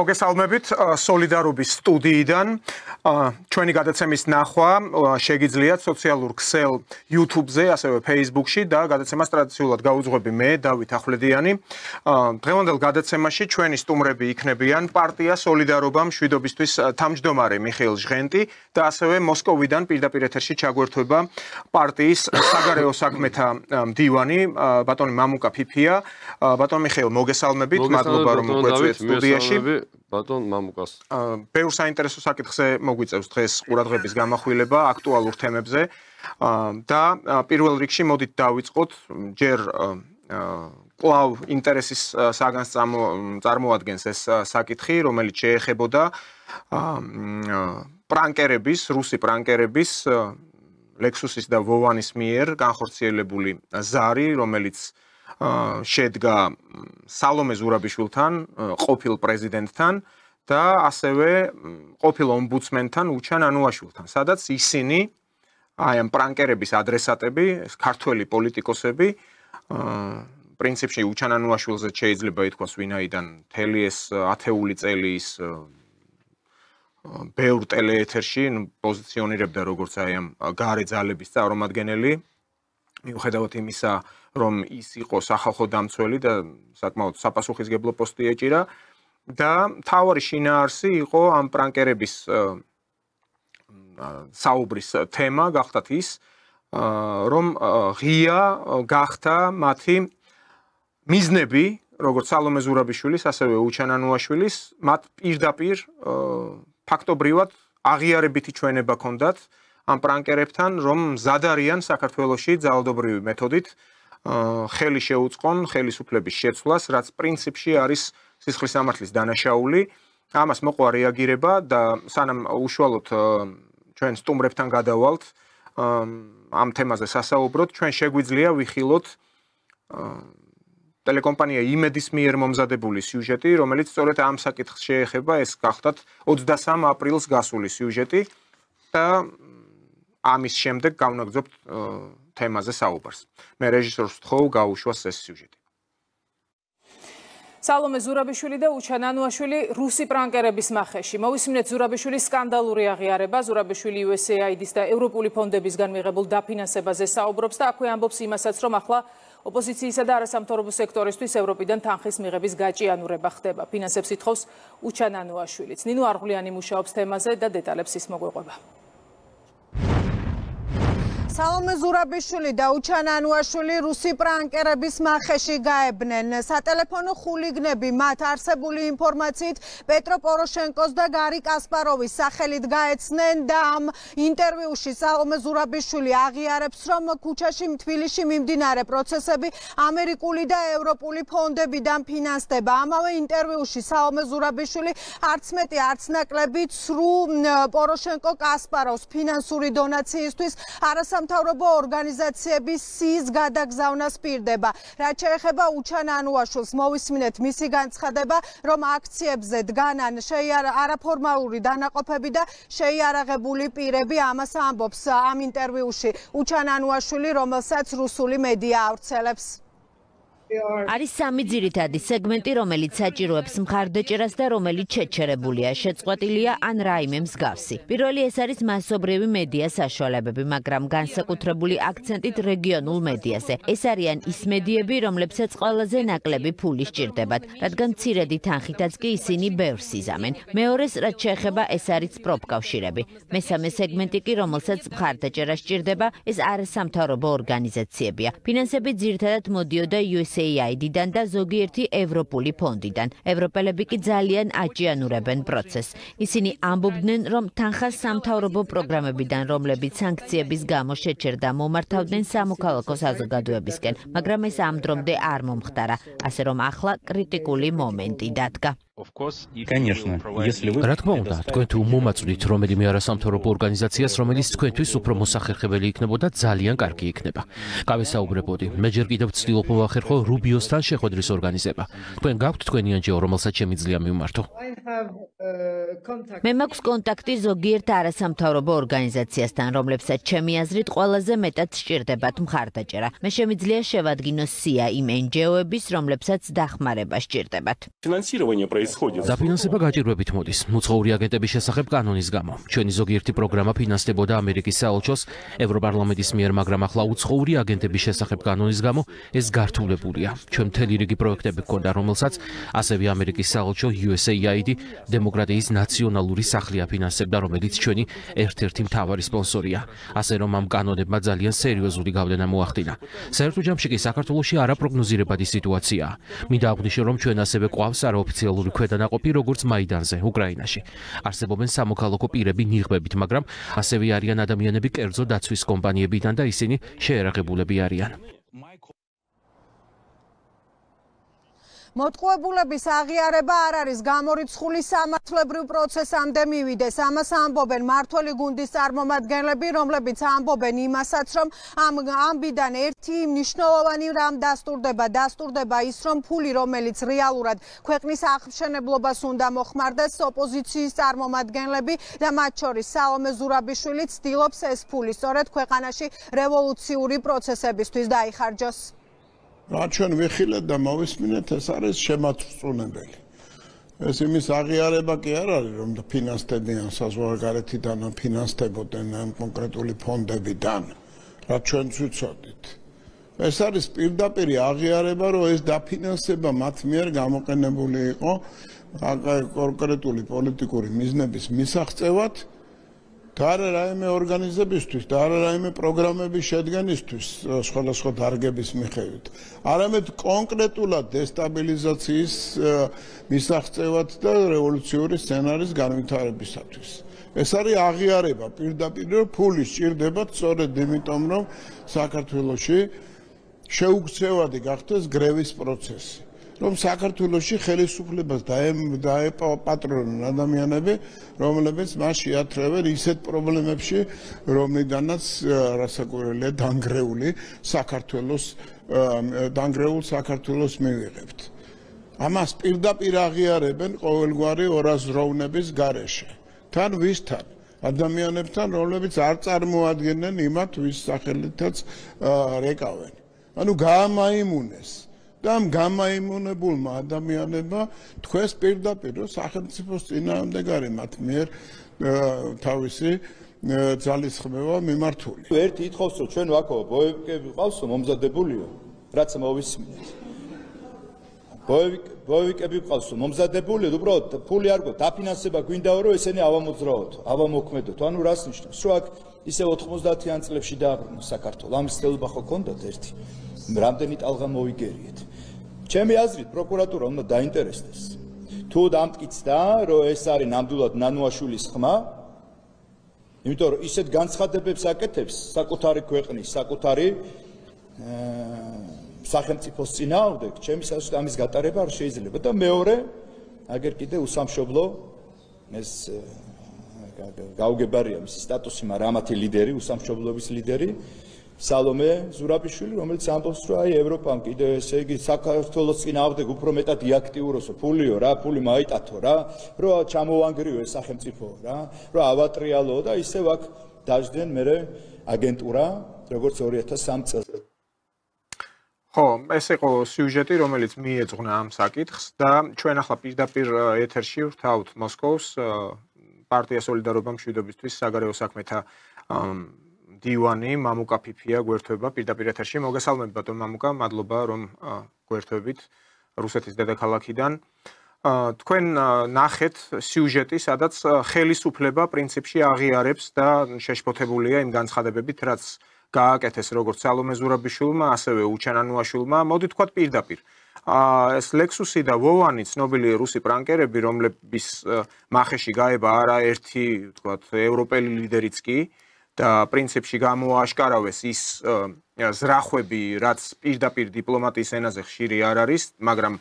მოგესალმებით სოლიდარობის სტუდიიდან ჩვენი გადაცემის ნახვა შეგიძლიათ სოციალურ ქსელ YouTube-ზე, ასევე Facebook-ში და გადაცემას ტრადიციულად გაუძღვები მე, დავით ახვლედიანი. დღევანდელ გადაცემაში ჩვენი სტუმრები იქნებიან პარტია სოლიდარობა მშვიდობისთვის თავმჯდომარე მიხეილ ჟღენტი და ასევე მოსკოვიდან პირდაპირ ეთერში ჩაგვერთვება პარტიის საგარეო საქმეთა მდივანი ბატონი მამუკა ფიფია. ბატონ მიხეილ, მოგესალმებით, მადლობა რომ მოგვეწვიეთ სტუდიაში. ბატონ მამუკას. ბევრ საინტერესო საკითხზე მოგვიწევს დღეს ყურადღების გამახვილება აქტუალურ თემებზე და პირველ რიგში მოდით დავიწყოთ ჯერ კვლავ ინტერესის საგანს წარმოადგენს ეს საკითხი, რომელიც შეეხებოდა პრანკერების, რუსი პრანკერების ლექსუსის და ვოვანის მიერ განხორციელებული ზარი, რომელიც შედგა სალომე ზურაბიშვილთან, ყოფილ პრეზიდენტთან და ასევე ყოფილ ომბუდსმენთან უჩან ანუაშვილთან, სადაც ისინი აი ამ პრანკერების ადრესატები, ქართველი პოლიტიკოსები, პრინციპში უჩან ანუაშვილზე შეიძლება ითქვას, ვინაიდან მთელი ეს ათეული წელი ის ბევრ ტელეეთერში პოზიციონირებდა როგორც აი ამ გარე ძალების წარმომადგენელი, მიუხედავად იმისა, რომ ის იყო სახალხო დამცველი და საკმაოდ საპასუხისგებლო პოსტი ეჭირა და მთავარი შინაარსი იყო ამ პრანკერების საუბრის თემა გახდათ ის, რომ ღია გახდა მათი მიზნები, როგორც სალომე ზურაბიშვილის, ასევე უჩან ანუაშვილის, მათ პირდაპირ ფაქტობრივად აღიარებითი ჩვენება ჰქონდათ ამ პრანკერებთან, რომ მზად არიან საქართველოში ძალადობრივი მეთოდით ხელი შეუწყონ ხელისუფლების შეცვლას, რაც პრინციპში არის სისხლის სამართლის დანაშაული. ამას მოყვა რეაგირება და სანამ უშუალოდ ჩვენ სტუმრებთან გადავალთ ამ თემაზე სასაუბროთ, ჩვენ შეგვიძლია ვიხილოთ ტელეკომპანია იმედის მიერ მომზადებული სიუჟეტი, რომელიც სწორედ ამ საკითხს შეეხება, ეს გახდათ 23 აპრილს გასული სიუჟეტი და ამის შემდეგ გავნაგრძობთ თემაზე საუბარს. მე რეჟისორს ვთხოვ გაუშვას ეს სიუჟეტი. სალომე ზურაბიშვილი და უჩან ანუაშვილი რუსი პრანკერების მახეში. მოვისმინეთ ზურაბიშვილის სკანდალური აღიარება. ზურაბიშვილი USAID-ის და ევროპული ფონდებისგან მიღებულ დაფინანსებაზე საუბრობს და აქვე ამბობს იმასაც, რომ ახლა ოპოზიციისა და არასამთავრობო სექტორისთვის ევროპიდან თანხის მიღების გაჭიანურება ხდება. ფინანსებს ითხოვს უჩან ანუაშვილიც. ნინო არღვლიანი მუშაობს თემაზე და დეტალებს ის მოგვეყვება. სალომე ზურაბიშვილი და უჩან ანუაშვილი რუსი პრანკერების მახეში გაებნენ. სატელეფონო ხულიგნები მათ არსებული ინფორმაციით პეტრო პოროშენკოს და გარი კასპაროვის სახელით გაეცნენ და ამ ინტერვიუში სალომე ზურაბიშვილი აღიარებს, რომ ქუჩაში თბილისში მიმდინარე პროცესები ამერიკული და ევროპული ფონდებიდან ფინანსდება. ამავე ინტერვიუში სალომე ზურაბიშვილი არც მეტი არც ნაკლები ცრუ პოროშენკო კასპაროვს ფინანსური დონაციისთვის არასამთავრობო ორგანიზაციების სიის გადაგზავნას პირდება. რაც შეეხება უჩან ანუაშვილს, მოვისმინეთ მისი განცხადება, რომ აქციებზე დგანან არაფორმალური დანაყოფები და შეიარაღებული პირები. ამას ამბობს ამ ინტერვიუში უჩან ანუაშვილი, რომელსაც რუსული მედია ავრცელებს. არის სამი ძირითადი სეგმენტი, რომელიც საჭიროებს მხარდაჭერას და რომელიც შეჩერებულია, შეწყვეტილია ან რაიმე მსგავსი. პირველი ეს არის მასობრივი მედია საშუალებები, მაგრამ განსაკუთრებული აქცენტით რეგიონულ მედიაზე. ეს არიან ის მედიები, რომლებსაც ყველაზე ნაკლები ფული სჭირდებათ, რადგან მცირედი თანხითაც კი ისინი ბევრს იზამენ. მეორეს, რაც შეეხება, ეს არის პროფკავშირები. მესამე სეგმენტი კი, რომელსაც მხარდაჭერა სჭირდება, ეს არასამთავრობო ორგანიზაციებია. ფინანსები ძირითადად მოდიოდა USAID-დან და ზოგიერთი ევროპული ფონდიდან. ევროპელები კი ძალიან აჭიანურებენ პროცესს. ისინი ამბობდნენ, რომ თანხას სამთავრობო პროგრამებიდან, რომლებიც სანქციების გამო შეჩერდა, მომართავდნენ სამოქალაქო საზოგადოებისკენ, მაგრამ ეს ამ დრომდე არ მომხდარა, ასე რომ ახლა კრიტიკული მომენტი დადგა. რა თქმა უნდა, თქვენ თუ მომაწვდით რომელიმე არასამთავრობო ორგანიზაციას, რომელიც თქვენთვის უფრო მოსახერხებელი იქნებოდა, ძალიან კარგი იქნება. გავესაუბრებოდი, მე ჯერ კიდევ ვცდილობ მოვახერხო რუბიოსთან შეხვედრის ორგანიზება. თქვენ გაქვთ თქვენი ანჯეო, რომელსაც შემიძლია მივმართო? მე მაქვს კონტაქტი ზოგიერთ არასამთავრობო ორგანიზაციასთან, რომლებსაც ჩემი აზრით ყველაზე მეტად სჭირდებათ მხარდაჭერა. მე შემიძლია შევადგინო სია იმ NGO-ების, რომლებსაც დახმარება სჭირდებათ. происходит. დაფინანსება გაჭირვებით მოდის. მუცხოვრი აგენტების შესახებ კანონის გამო. ჩვენი ზოგიერთი პროგრამა ფინანსდებოდა ამერიკის საელჩოს, ევროპარლამენტის მიერ, მაგრამ ახლა უცხოური აგენტების შესახებ კანონის გამო ეს გართულებულია. ჩვენ მთელი რიგი პროექტები გვქონდა, რომელსაც ასევე ამერიკის საელჩო USAID დემოკრატიის ნაციონალური სახლი აფინანსებდა, რომელიც ჩვენი ერთ-ერთი მთავარი სპონსორია. ასე რომ ამ კანონებმა ძალიან სერიოზული გავლენა მოახდინა. საერთო ჯამში კი საქართველოში არაპროგნოზირებადი სიტუაციაა. მინდა აღვნიშნო, რომ ჩვენ ასევე ყავს არაოფიციალური ქვედანაყოფი, როგორც მაიდანზე, უკრაინაში. არსებობენ სამოქალაქო პირები ნიღბებით, მაგრამ ასევე არიან ადამიანები კერძო დაცვის კომპანიებიდან და ისინი შეერაღებულები არიან. მოტყუებულების აღიარება არ არის გამორიცხული სამართლებრივ პროცესამდე მივიდეს. ამას ამბობენ მმართველი გუნდის წარმომადგენლები, რომლებიც ამბობენ იმასაც, რომ ამ ამბიდან ერთი მნიშვნელოვანი რამ დასტურდება ის, რომ ფული, რომელიც რეალურად ქვეყნის აღმშენებლობას უნდა მოხმარდეს, ოპოზიციის წარმომადგენლები და მათ შორის სალომე ზურაბიშვილი ცდილობს ეს ფული სწორედ ქვეყანაში რევოლუციური პროცესებისთვის დაიხარჯოს. რა ჩვენ ვიხილეთ და მოვისმინეთ, ეს არის შემაწუნებელი. ეს იმის აღიარება კი არ არის, რომ ფინანსდებიან საზღვარგარეთიდან, ფინანსდებოდნენ კონკრეტული ფონდებიდან, რაც ჩვენც ვიცოდით. ეს არის პირდაპირი აღიარება, რომ ეს დაფინანსება მათ მიერ გამოყენებული იყო კონკრეტული პოლიტიკური მიზნების მისაღწევად. და არა რაიმე ორგანიზებისთვის და არა რაიმე პროგრამების შედგენისთვის სხვადასხვა დარგების მიხედვით. არამედ კონკრეტულად დესტაბილიზაციის მისაღწევად და რევოლუციური სცენარის განვითარებისათვის. ეს არის აღიარება პირდაპირ, რომ ფული სჭირდებათ სწორედ იმიტომ, რომ საქართველოში შეუქცევადი გახდეს გრევის პროცესი. რომ საქართველოში ხელისუფლებას დაეპატრონონ ადამიანები, რომლებიც მას შეათრევენ ისეთ პრობლემებში, რომლიდანაც რასაკვირველია დანგრეულ საქართველოს მივიღებთ. ამას პირდაპირ აღიარებენ ყოველგვარი ორაზროვნების გარეშე. თან ვისთან? ადამიანებთან, რომლებიც არ წარმოადგენენ იმათ, ვის სახელითაც რეკავენ. ანუ გაამაიმუნეს. და ამ გამაიმუნებულმა ადამიანებმა თქვენს პირდაპირ რომ სახელმწიფოს წინააღმდეგარი მათ მიერ თავისი ძალისხმევა მიმართული. ერთი ითხოვს რომ ჩვენ ვაკო ბოევიკები ყავსო მომზადებულიო, რაც მოვისმინეთ. ბოევიკები ყავსო მომზადებული, უბრალოდ ფული არ გვაქვს, დაფინანსება გვინდაო რომ ესენი ავამოძრაოთ, ავამოქმედოთ. ანუ რას ნიშნავს? რომ აქ ისე 90-იან წლებში დააბრუნოს საქართველოს. ამის ცდილობა ხო ქონდათ ერთი. რამდენი ტალღა მოვიგერიეთ. ჩემი აზრით პროკურატურა უნდა დაინტერესდეს. თუ დამტკიცდა, რომ ეს არის ნამდვილად ნანუაშვილის ხმა, იმიტომ რომ ისეთ განცხადებებს აკეთებს საკუთარი ქვეყნის, საკუთარი სახელმწიფოს წინააღმდეგ, ჩემი აზრით ამის გატარება არ შეიძლება და მეორე, აგერ კიდე უსამშობლო ეს გაუგებარია მისი სტატუსი, მაგრამ ამათი ლიდერი, უსამშობლობის ლიდერი სალომე ზურაბიშვილი, რომელიც ამბობს, რომ აი ევროპამ კიდე ესე იგი საქართველოს წინააღმდეგ უფრო მეტად იაქტიუროსო, ფულიო რა, ფული მაიტათო რა, რომ ჩამოვანგრიო ეს სახელმწიფო რა, რომ ავატრიალო და ისევ აქ დაждენ მერე აგენტურა, როგორც 2003 წელს. ხო, ეს იყო სიუჟეტი, რომელიც მიეძღვნა ამ საკითხს და ჩვენ ახლა პირდაპირ ეთერში ვთავთ მოსკოვს პარტია სოლიდარობა მშვიდობისთვის საგარეო საქმეთა დივანი მამუკა ფიფია გვერდება პირდაპირ ეთერში. მოგესალმებით ბატონ მამუკა, მადლობა რომ გვერდებით რუსეთის დედაქალაქიდან. თქვენ ნახეთ სიუჟეტი, სადაც ხელისუფლება პრინციპში აღიარებს და შეშფოთებულია იმ განცხადებებით, რაც გააკეთეს როგორც სალომე ზურაბიშვილმა, ასევე უჩანანუაშვილმა. მოდით ვთქვათ პირდაპირ. ეს ლექსუსი და ვოვანი ცნობილი რუსი პრანკერები, რომლების მახეში გაება არაერთი, ვთქვათ, ევროპელი ლიდერიც კი და პრინციპში გამოაშკარავეს ის ზრახვები, რაც პირდაპირ დიპლომატიის ენაზე ხშირი არ არის, მაგრამ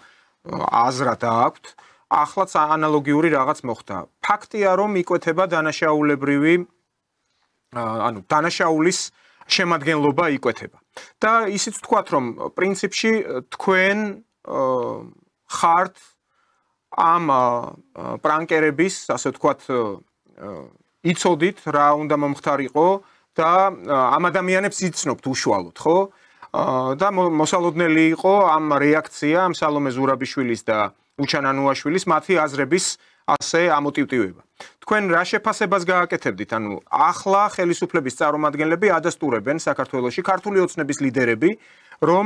აზრად აქვთ. ახლაც ანალოგიური რაღაც მოხდა. ფაქტია, რომ იკვეთება დანაშაულებრივი, ანუ დანაშაულის შემადგენლობა იკვეთება. და ისიც ვთქვათ, რომ პრინციპში თქვენ ხართ ამ პრანკერების, ასე ვთქვათ, იცოდით რა უნდა მომხდარიყო და ამ ადამიანებს იცნობთ უშუალოდ, ხო? და მოსალოდნელი იყო ამ რეაქცია ამ სალომე ზურაბიშვილის და უჩანანუაშვილის მათი აზრების ასე ამოტივტივება. თქვენ რა შეფასებას გააკეთებდით? ანუ ახლა ხელისუფლების წარმომადგენლები ადასტურებენ საქართველოში ქართული ოცნების ლიდერები, რომ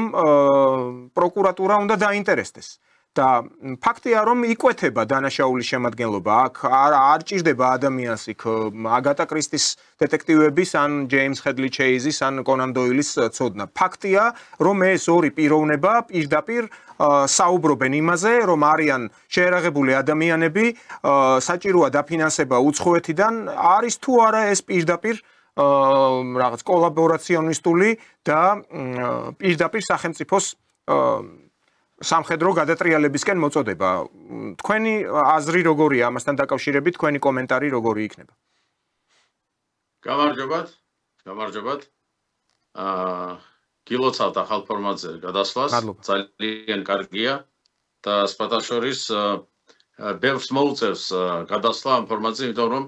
პროკურატურა უნდა დაინტერესდეს. და ფაქტია, რომ იკვეთება დანაშაულის შემადგენლობა. აქ არ ჭირდება ადამიანს იქ აგატა კრისტის დეტექტივების ან ჯეიმს ჰედლი ჩეიზის ან კონან დოილის ცოდნა. ფაქტია, რომ ეს ორი პიროვნება პირდაპირ საუბრობენ იმაზე, რომ არიან შეერაღებული ადამიანები, საჭიროა დაფინანსება უცხოეთიდან, არის თუ არა ეს პირდაპირ რაღაც კოლაბორაციონისტული და პირდაპირ სახელმწიფოს სამხედრო გადატრიალებისკენ მოწოდება. თქვენი აზრი როგორია ამასთან დაკავშირებით, თქვენი კომენტარი როგორი იქნება? გამარჯობათ. გილოცავთ ახალ ფორმატზე გადასვლას, ძალიან კარგია და სპატაშორის ბევრს მოუწევს გადასვლა ამ ფორმატზე, იმიტომ რომ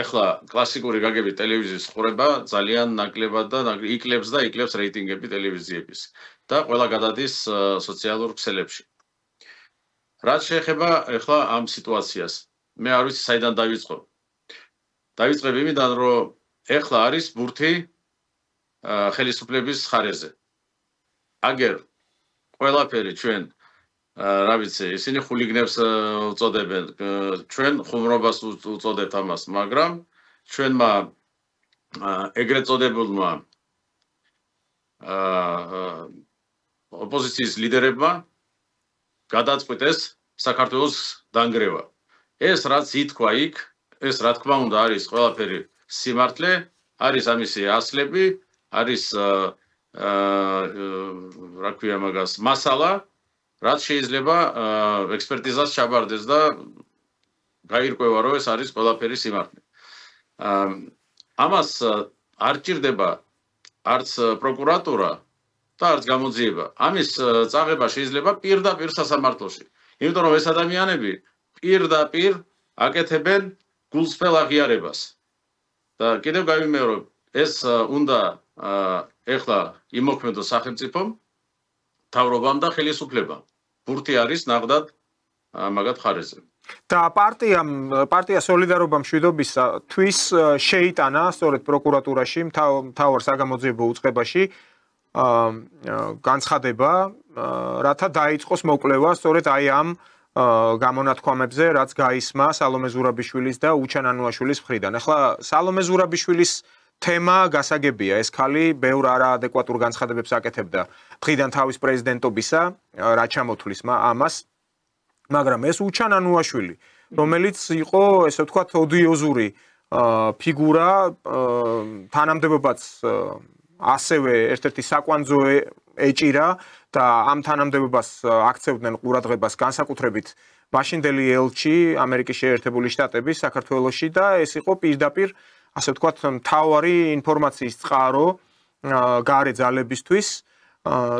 ეხლა კლასიკური გაგებით ტელევიზიის ყურება ძალიან ნაკლებად და იკლებს რეიტინგები ტელევიზიების და ყველა გადადის სოციალურ ქსელებში. რაც შეეხება ეხლა ამ სიტუაციას, მე არ ვიცი საიდან დავიწყო. დავიწყებ იმიდან, რომ ეხლა არის ბურთი ხელისუფლების ხარეზე. აგერ ყველაფერი ჩვენ რა ვიცი, ისინი ხულიგნებს უწოდებენ, ჩვენ ხუმრობას უწოდებთ ამას, მაგრამ ჩვენმა ეგრეთ წოდებულმა ოპოზიციის ლიდერებმა გადაწყვიტეს საქართველოს დანგრევა. ეს რაც ითქვა იქ, ეს რა თქმა უნდა არის ყველაფერი სიმართლე, არის ამისი ასლები, არის რა ქვია მაგას, მასალა, რაც შეიძლება ექსპერტიზას ჩაბარდეს და გაირკვევა, რომ ეს არის ყველაფერი სიმართლე. ამას არ ჭირდება არც პროკურატურა და არც გამოძიება. ამის წაღება შეიძლება პირდაპირ სასამართლოში. იმიტომ რომ ეს ადამიანები პირდაპირ აკეთებენ გულსხმელ აღიარებას. და კიდევ გავიმეორებ, ეს უნდა ეხლა იმოქმედოს სახელმწიფომ, მთავრობამ და ხელისუფლებამ. ბურთი არის ნახდად მაგათ ხარეზე. და პარტია სოლიდარობა მშვიდობისა თვის შეიტანა სწორედ პროკურატურაში მთავარ საგამოძიებო უწყებაში განცხადება, რათა დაიწყოს მოკვლევა სწორედ აი ამ გამონათქვამებზე, რაც გაისმა სალომე ზურაბიშვილის და უჩანანუაშვილის მხრიდან. ახლა სალომე ზურაბიშვილის თემა გასაგებია, ეს ქალი ბევრ არაადეკვატურ განცხადებებს აკეთებდა დღიდან თავის პრეზიდენტობისა, რა ჩამოთვლის ამას, მაგრამ ეს უჩანანუაშვილი, რომელიც იყო, ესე ვთქვათ, ოდიოზური ფიგურა, თანამდებობაც ასევე ერთ-ერთი საკვანძო ეჭირა და ამ თანამდებობას აქცევდნენ ყურადღებას განსაკუთრებით მაშინდელი ელჩი ამერიკის შეერთებული შტატების საქართველოში და ეს იყო პირდაპირ ასე ვთქვათ, მთავარი ინფორმაციის წყარო გარე ძალებისთვის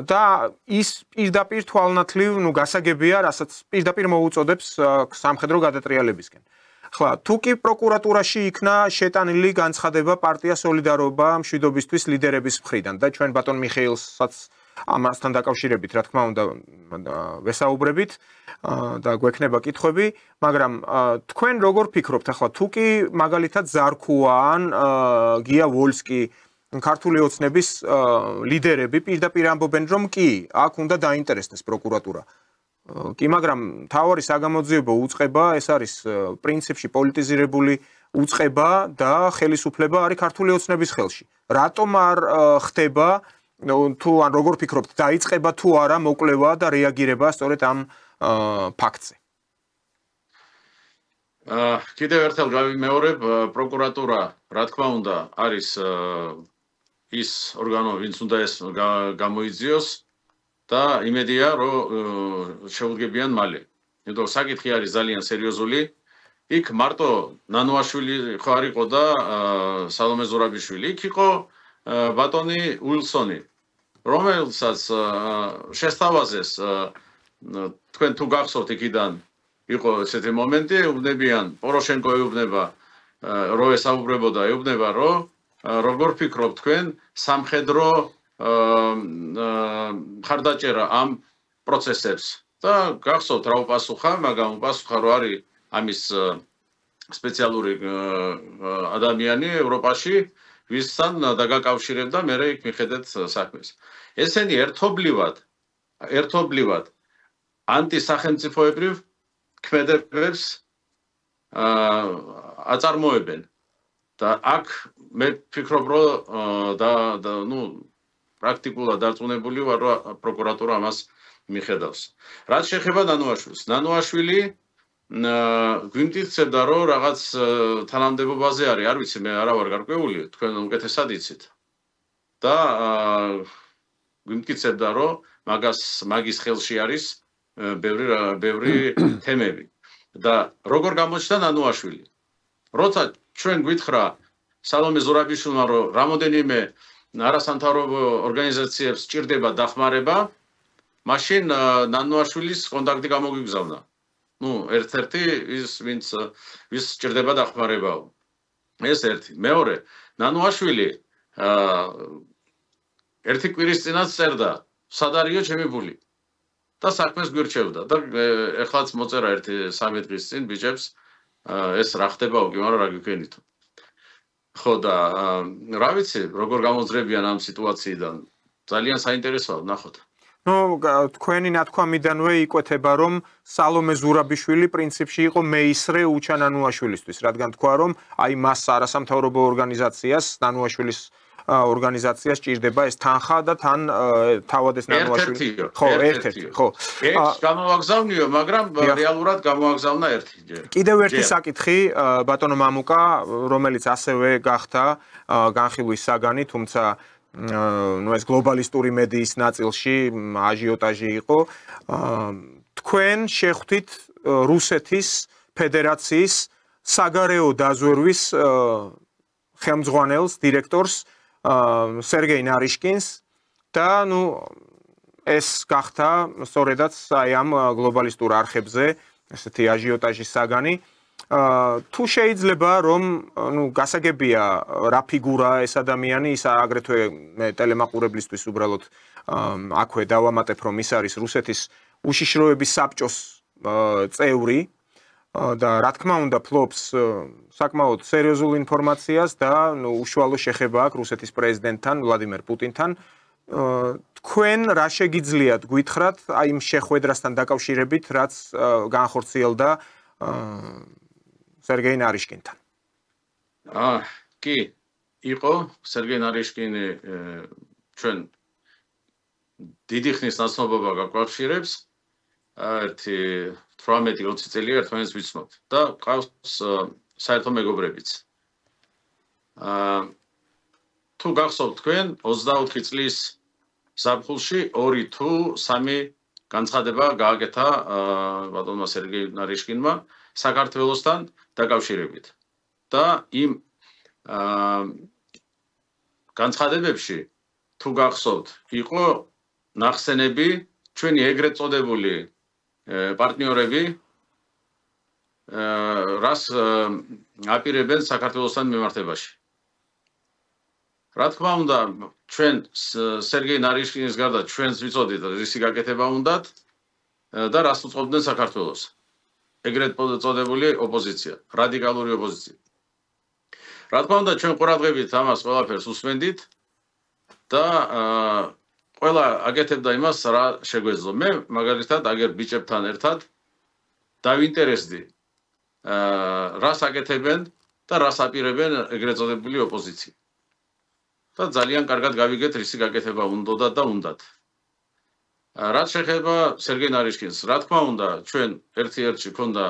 და ის პირდაპირ თვალნათლივ, გასაგებია, რასაც პირდაპირ მოუწოდებს სამხედრო გადატრიალებისკენ. ახლა, თუ კი პროკურატურაში იქნა შეტანილი განცხადება პარტია სოლიდარობა მშვიდობისთვის ლიდერების მხრიდან და ჩვენ ბატონ მიხეილსაც ამასთან დაკავშირებით, რა თქმა უნდა, ვესაუბრებით და გვექნება კითხვები, მაგრამ თქვენ როგორ ფიქრობთ, ახლა თუ კი მაგალითად ზარქუა ან გია ვოლსკი ქართული ოცნების ლიდერები პირდაპირ ამბობენ, რომ კი, აქ უნდა დაინტერესდეს პროკურატურა. კი, მაგრამ მთავარი საგამოძიებო უწყება, ეს არის პრინციპში პოლიტიზირებული უწყება და ხელისუფლება არის ქართული ოცნების ხელში. რატომ არ ხდება თუ ან როგორ ფიქრობთ, დაიწყება თუ არა მოკვლევა და რეაგირება სწორედ ამ ფაქტზე? კიდევ ერთხელ გავიმეორებ, პროკურატურა, რა თქმა უნდა, არის ის ორგანო, ვინც უნდა ეს გამოიძიოს და იმედია, რომ შეუდგებიან მალე. იმიტომ საკითხი არის ძალიან სერიოზული. იქ მარტო ნანუაშვილი ხო არ იყო და სალომე ზურაბიშვილი, იქ იყო ბატონი უილსონი, რომელსაც შესთავაზეს თქვენ თუ გახსოვთ იქიდან იყო ესეთი მომენტი, ეუბნებიან პოროშენკო ეუბნება რომ ესაუბრებოდა, ეუბნება რომ როგორ ფიქრობთ თქვენ სამხედრო მხარდაჭერა ამ პროცესებს და გახსოვთ რა უპასუხა, მაგრამ უპასუხა რომ არის ამის სპეციალური ადამიანი ევროპაში, ვისთან დაგაკავშირებდა მე იქ მიხედეთ საქმეს. ესენი ერთობლივად ანტისახელმწიფოებრივ ქმედებებს აწარმოებენ და აქ მე ვფიქრობ რომ პრაქტიკულად დარწმუნებული ვარ რომ პროკურატურა ამას მიხედავს. რაც შეეხება ნანუაშვილი გვიმტკიცებდა რომ რაღაც თანამდებობაზე არის, არ ვიცი, მე არა ვარ გარკვეული, თქვენ უკეთესად იცით. და გვიმტკიცებდა რომ მაგის ხელში არის ბევრი თემები. და როგორ გამოჩნდა ნანუაშვილი? როცა ჩვენ გვითხრა სალომე ზურაბიშვილმა რომ რამოდენიმე არასამთავრობო ორგანიზაციებს სჭირდება დახმარება, მაშინ ნანუაშვილის კონტაქტი გამოგვიგზავნა. ერთ-ერთი ვის სჭირდება დახმარებაო. ეს ერთი. მეორე, ნანუაშვილი ერთი კვირის წინაც წერდა, სად არისო ჩემი ფული? და საქმეს გვირჩევდა და ეხლაც მოწერა ერთი 3 დღის წინ ბიჭებს ეს რა ხდებაო კი, მაგრამ რა გიქენითო. ხო და რა ვიცი, როგორ გამოძრებიან ამ სიტუაციიდან. ძალიან საინტერესოა, ნახოთ. თქვენი ნათქვამიდანვე იკვეთება, რომ სალომე ზურაბიშვილი პრინციპში იყო მეისრე უჩა ნანუაშვილისთვის, რადგან თქვა, რომ აი მას არასამთავრობო ორგანიზაციას, ნანუაშვილის ორგანიზაციას ჭირდება ეს თანხა და თან თავად ეს ნანუაშვილი. ხო, ერთ-ერთი, ხო. ეს გამოვაგზავნიო, მაგრამ რეალურად გამოვაგზავნა ერთი ჯერ. კიდევ ერთი საკითხი, ბატონო მამუკა, რომელიც ასევე გახდა განხილვის საგანი, თუმცა ეს გლობალისტური მედიის ნაწილში აჟიოტაჟი იყო. თქვენ შეხვდით რუსეთის ფედერაციის საგარეო დაზვერვის ხელმძღვანელს, დირექტორს სერგეი ნარიშკინს და ეს გახდა სწორედაც აი ამ გლობალისტურ არხებზე ესეთი აჟიოტაჟის საგანი. თუ შეიძლება რომ გასაგებია რა ფიგურა ეს ადამიანი, ის აგრეთვე მე ტელემაყურებლისთვის უბრალოდ აქვე დავამატებ რომ ის არის რუსეთის უშიშროების საბჭოს წევრი და რა თქმა უნდა ფლობს საკმაოდ სერიოზულ ინფორმაციას და უშუალო შეხება აქვს რუსეთის პრეზიდენტთან ვლადიმერ პუტინთან. თქვენ რა შეგიძლიათ გვითხრათ აი იმ შეხვედრასთან დაკავშირებით, რაც განხორციელდა სერგეი ნარიშკინთან? კი, იყო სერგეი ნარიშკინი ჩვენ დიდი ხნის ნაცნობობა გაკავშირებს. ერთი 18-20 წელია ერთმანეთს ვიცნობთ და ყავს საერთო მეგობრებიც. თუ გახსოვთ თქვენ 24 წლის ზაფხულში 2 თუ 3 განცხადება გააკეთა ბატონმა სერგეი ნარიშკინმა საქართველოსთან დაკავშირებით. და იმ განცხადებებში თუ გახსოვთ, იყო ნახსენები ჩვენი ეგრეთ წოდებული პარტნიორები რას აპირებენ საქართველოსთან მიმართებაში. რა თქმა უნდა, ჩვენ სერგეი ნარიშკინის გარდა ჩვენს ვიცოდით რისი გაკეთება უნდათ და რას უწყობდნენ საქართველოს. ეგრეთ წოდებული ოპოზიცია, რადიკალური ოპოზიცია. რა თქმა უნდა, ჩვენ ყურადღებით ამას ყველაფერს უსმენდით და ყველა აკეთებდა იმას, რა შეგვეძლო. მე მაგალითად აგერ ბიჭებთან ერთად დავინტერესდი რას აკეთებენ და რას აპირებენ ეგრეთ წოდებული ოპოზიცია. და ძალიან კარგად გავიგეთ რისი გაკეთება უნდოდა და უნდათ. რაც შეეხება სერგეი ნარიშკინს, რა თქმა უნდა, ჩვენ ერთ-ერთში ქონდა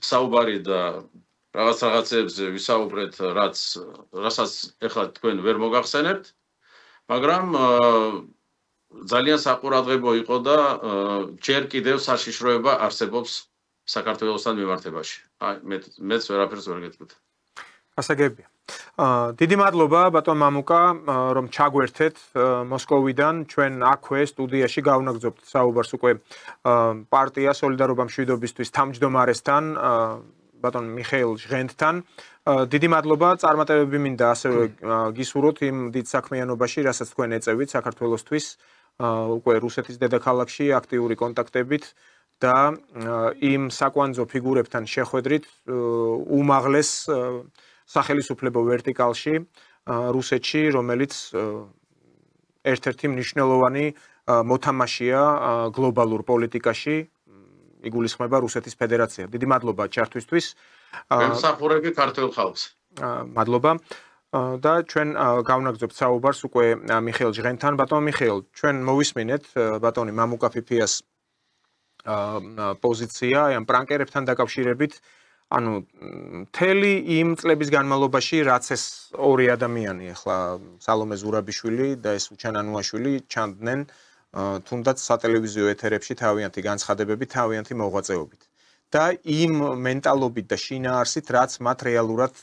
საუბარი და რაღაცებზე ვისაუბრეთ, რასაც ეხლა თქვენ ვერ მოგახსენებთ, მაგრამ ძალიან საყურადღებო იყო და ჯერ კიდევ საშიშროება არსებობს საქართველოსთან მიმართებაში. აი, მეც ვერაფერს ვერ გეტყვით. გასაგებია. დიდი მადლობა ბატონ მამუკა, რომ ჩაგვერთეთ მოსკოვიდან. ჩვენ აქვე სტუდიაში გავნაგზობთ საუბარს უკვე პარტია სოლიდარობა მშვიდობისთვის თავმჯდომარესთან, ბატონ მიხეილ ჟღენთთან. დიდი მადლობა, წარმატებები მინდა ასევე გისურვოთ იმ დიდ საქმიანობაში, რასაც თქვენ ეწევით საქართველოსთვის, უკვე რუსეთის დედაქალაქში აქტიური კონტაქტებით და იმ საკვანძო ფიგურებთან შეხვედრით უმაღლეს სახელმწიფო ვერტიკალში რუსეთში, რომელიც ერთ-ერთი მნიშვნელოვანი მოთამაშეა გლობალურ პოლიტიკაში, იგულისხმება რუსეთის ფედერაცია. დიდი მადლობა ჩართვისთვის. ემსახურები ქართულ ხალხს. მადლობა. და ჩვენ გავნაგზობთ საუბარს უკვე მიხეილ ჟღენთან. ბატონო მიხეილ, ჩვენ მოვისმინეთ ბატონი მამუკა ფიფიას პოზიცია ამ პრანკერებთან დაკავშირებით. ანუ მთელი იმ წლების განმავლობაში, რაც ეს ორი ადამიანი, ახლა სალომე ზურაბიშვილი და ეს უჩან ანუაშვილი ჩანდნენ თუნდაც სატელევიზიო ეთერებში თავიანთი განცხადებებით, თავიანთი მოღვაწეობით. და იმ მენტალობით და შინაარსით, რაც მათ რეალურად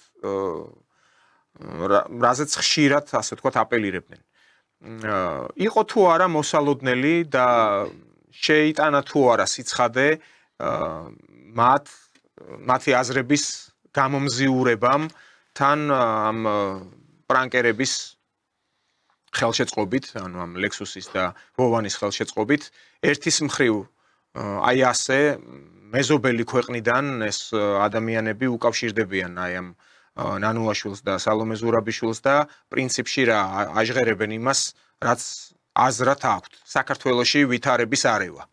რაზეც ხშირად, ასე ვთქვათ, აპელირებდნენ. იყო თუ არა მოსალოდნელი და შეიტანა თუ არა სიცხადე მათი აზრების გამომზიურებამ თან ამ პრანკერების ხელშეწყობით, ანუ ამ ლექსუსის და ვოვანის ხელშეწყობით, ერთის მხრივ აი ასე მეზობელი ქვეყნიდან ეს ადამიანები უკავშირდებიან აი ამ ნანუაშვილს და სალომე ზურაბიშვილს და პრინციპში რა აჟღერებენ იმას, რაც აზრად აქვთ საქართველოში ვითარების არევა.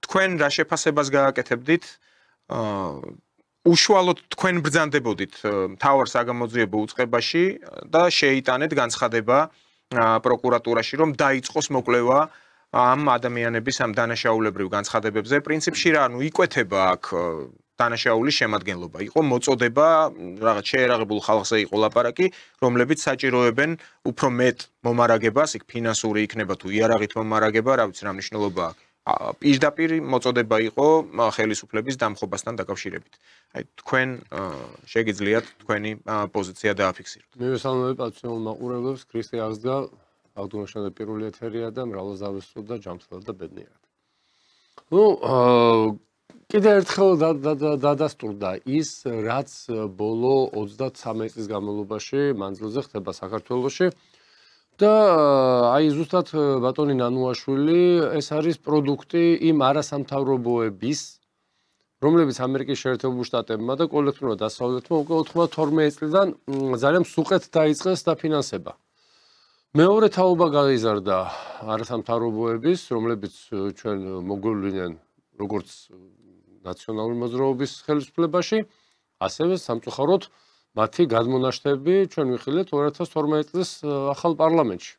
თქვენ რა შეფასებას გააკეთებდით? უშუალოდ თქვენ ბრძანდებოდით მთავარ საგამოძიებო უწყებაში და შეიტანეთ განცხადება პროკურატურაში, რომ დაიწყოს მოკვლევა ამ ადამიანების ამ დანაშაულებრივ განცხადებებზე. პრინციპში რა, ანუ იკვეთება აქ დანაშაულის შემადგენლობა. იყო მოწოდება, რაღაც შეერაღებულ ხალხზე იყო ლაპარაკი, რომლებიც საჭიროებენ უფრო მეტ მომარაგებას, იქ ფინანსური იქნება თუ იარაღით მომარაგება, რა ვიცი რა მნიშვნელობა აქვს. პირდაპირ მოწოდება იყო ხელისუფლების დამხობასთან დაკავშირებით. აი თქვენ შეგიძლიათ თქვენი პოზიცია დააფიქსიროთ. მივესალმები პატრიოტულ მაყურებლებს, ქრისტე აღსდგა, აღდგომაშენდა პირველი ეთერია და მრავალზავისწულ და ჯანმრთელად და ბედნიერად. კიდევ ერთხელ დადასტურდა ის, რაც ბოლო 33 წლის განმავლობაში მანძილზე ხდება საქართველოში. და აი ზუსტად ბატონი ნანუაშვილი ეს არის პროდუქტი იმ არასამთავრობოების, რომლებიც ამერიკის შეერთებულ შტატებმა და კოლექტიურად დასავლეთმა უკვე 92 წლიდან ძალიან მსუყეთ დაიწყეს დაფინანსება. მეორე თაობა გაიზარდა არასამთავრობოების, რომლებიც ჩვენ მოგვივლინեն როგორც ნაციონალური მოძრაობის ხელისუფლებაში, ასევე სამწუხაროდ მათი გადმონაშთები ჩვენ ვიხილეთ 2012 წლის ახალ პარლამენტში.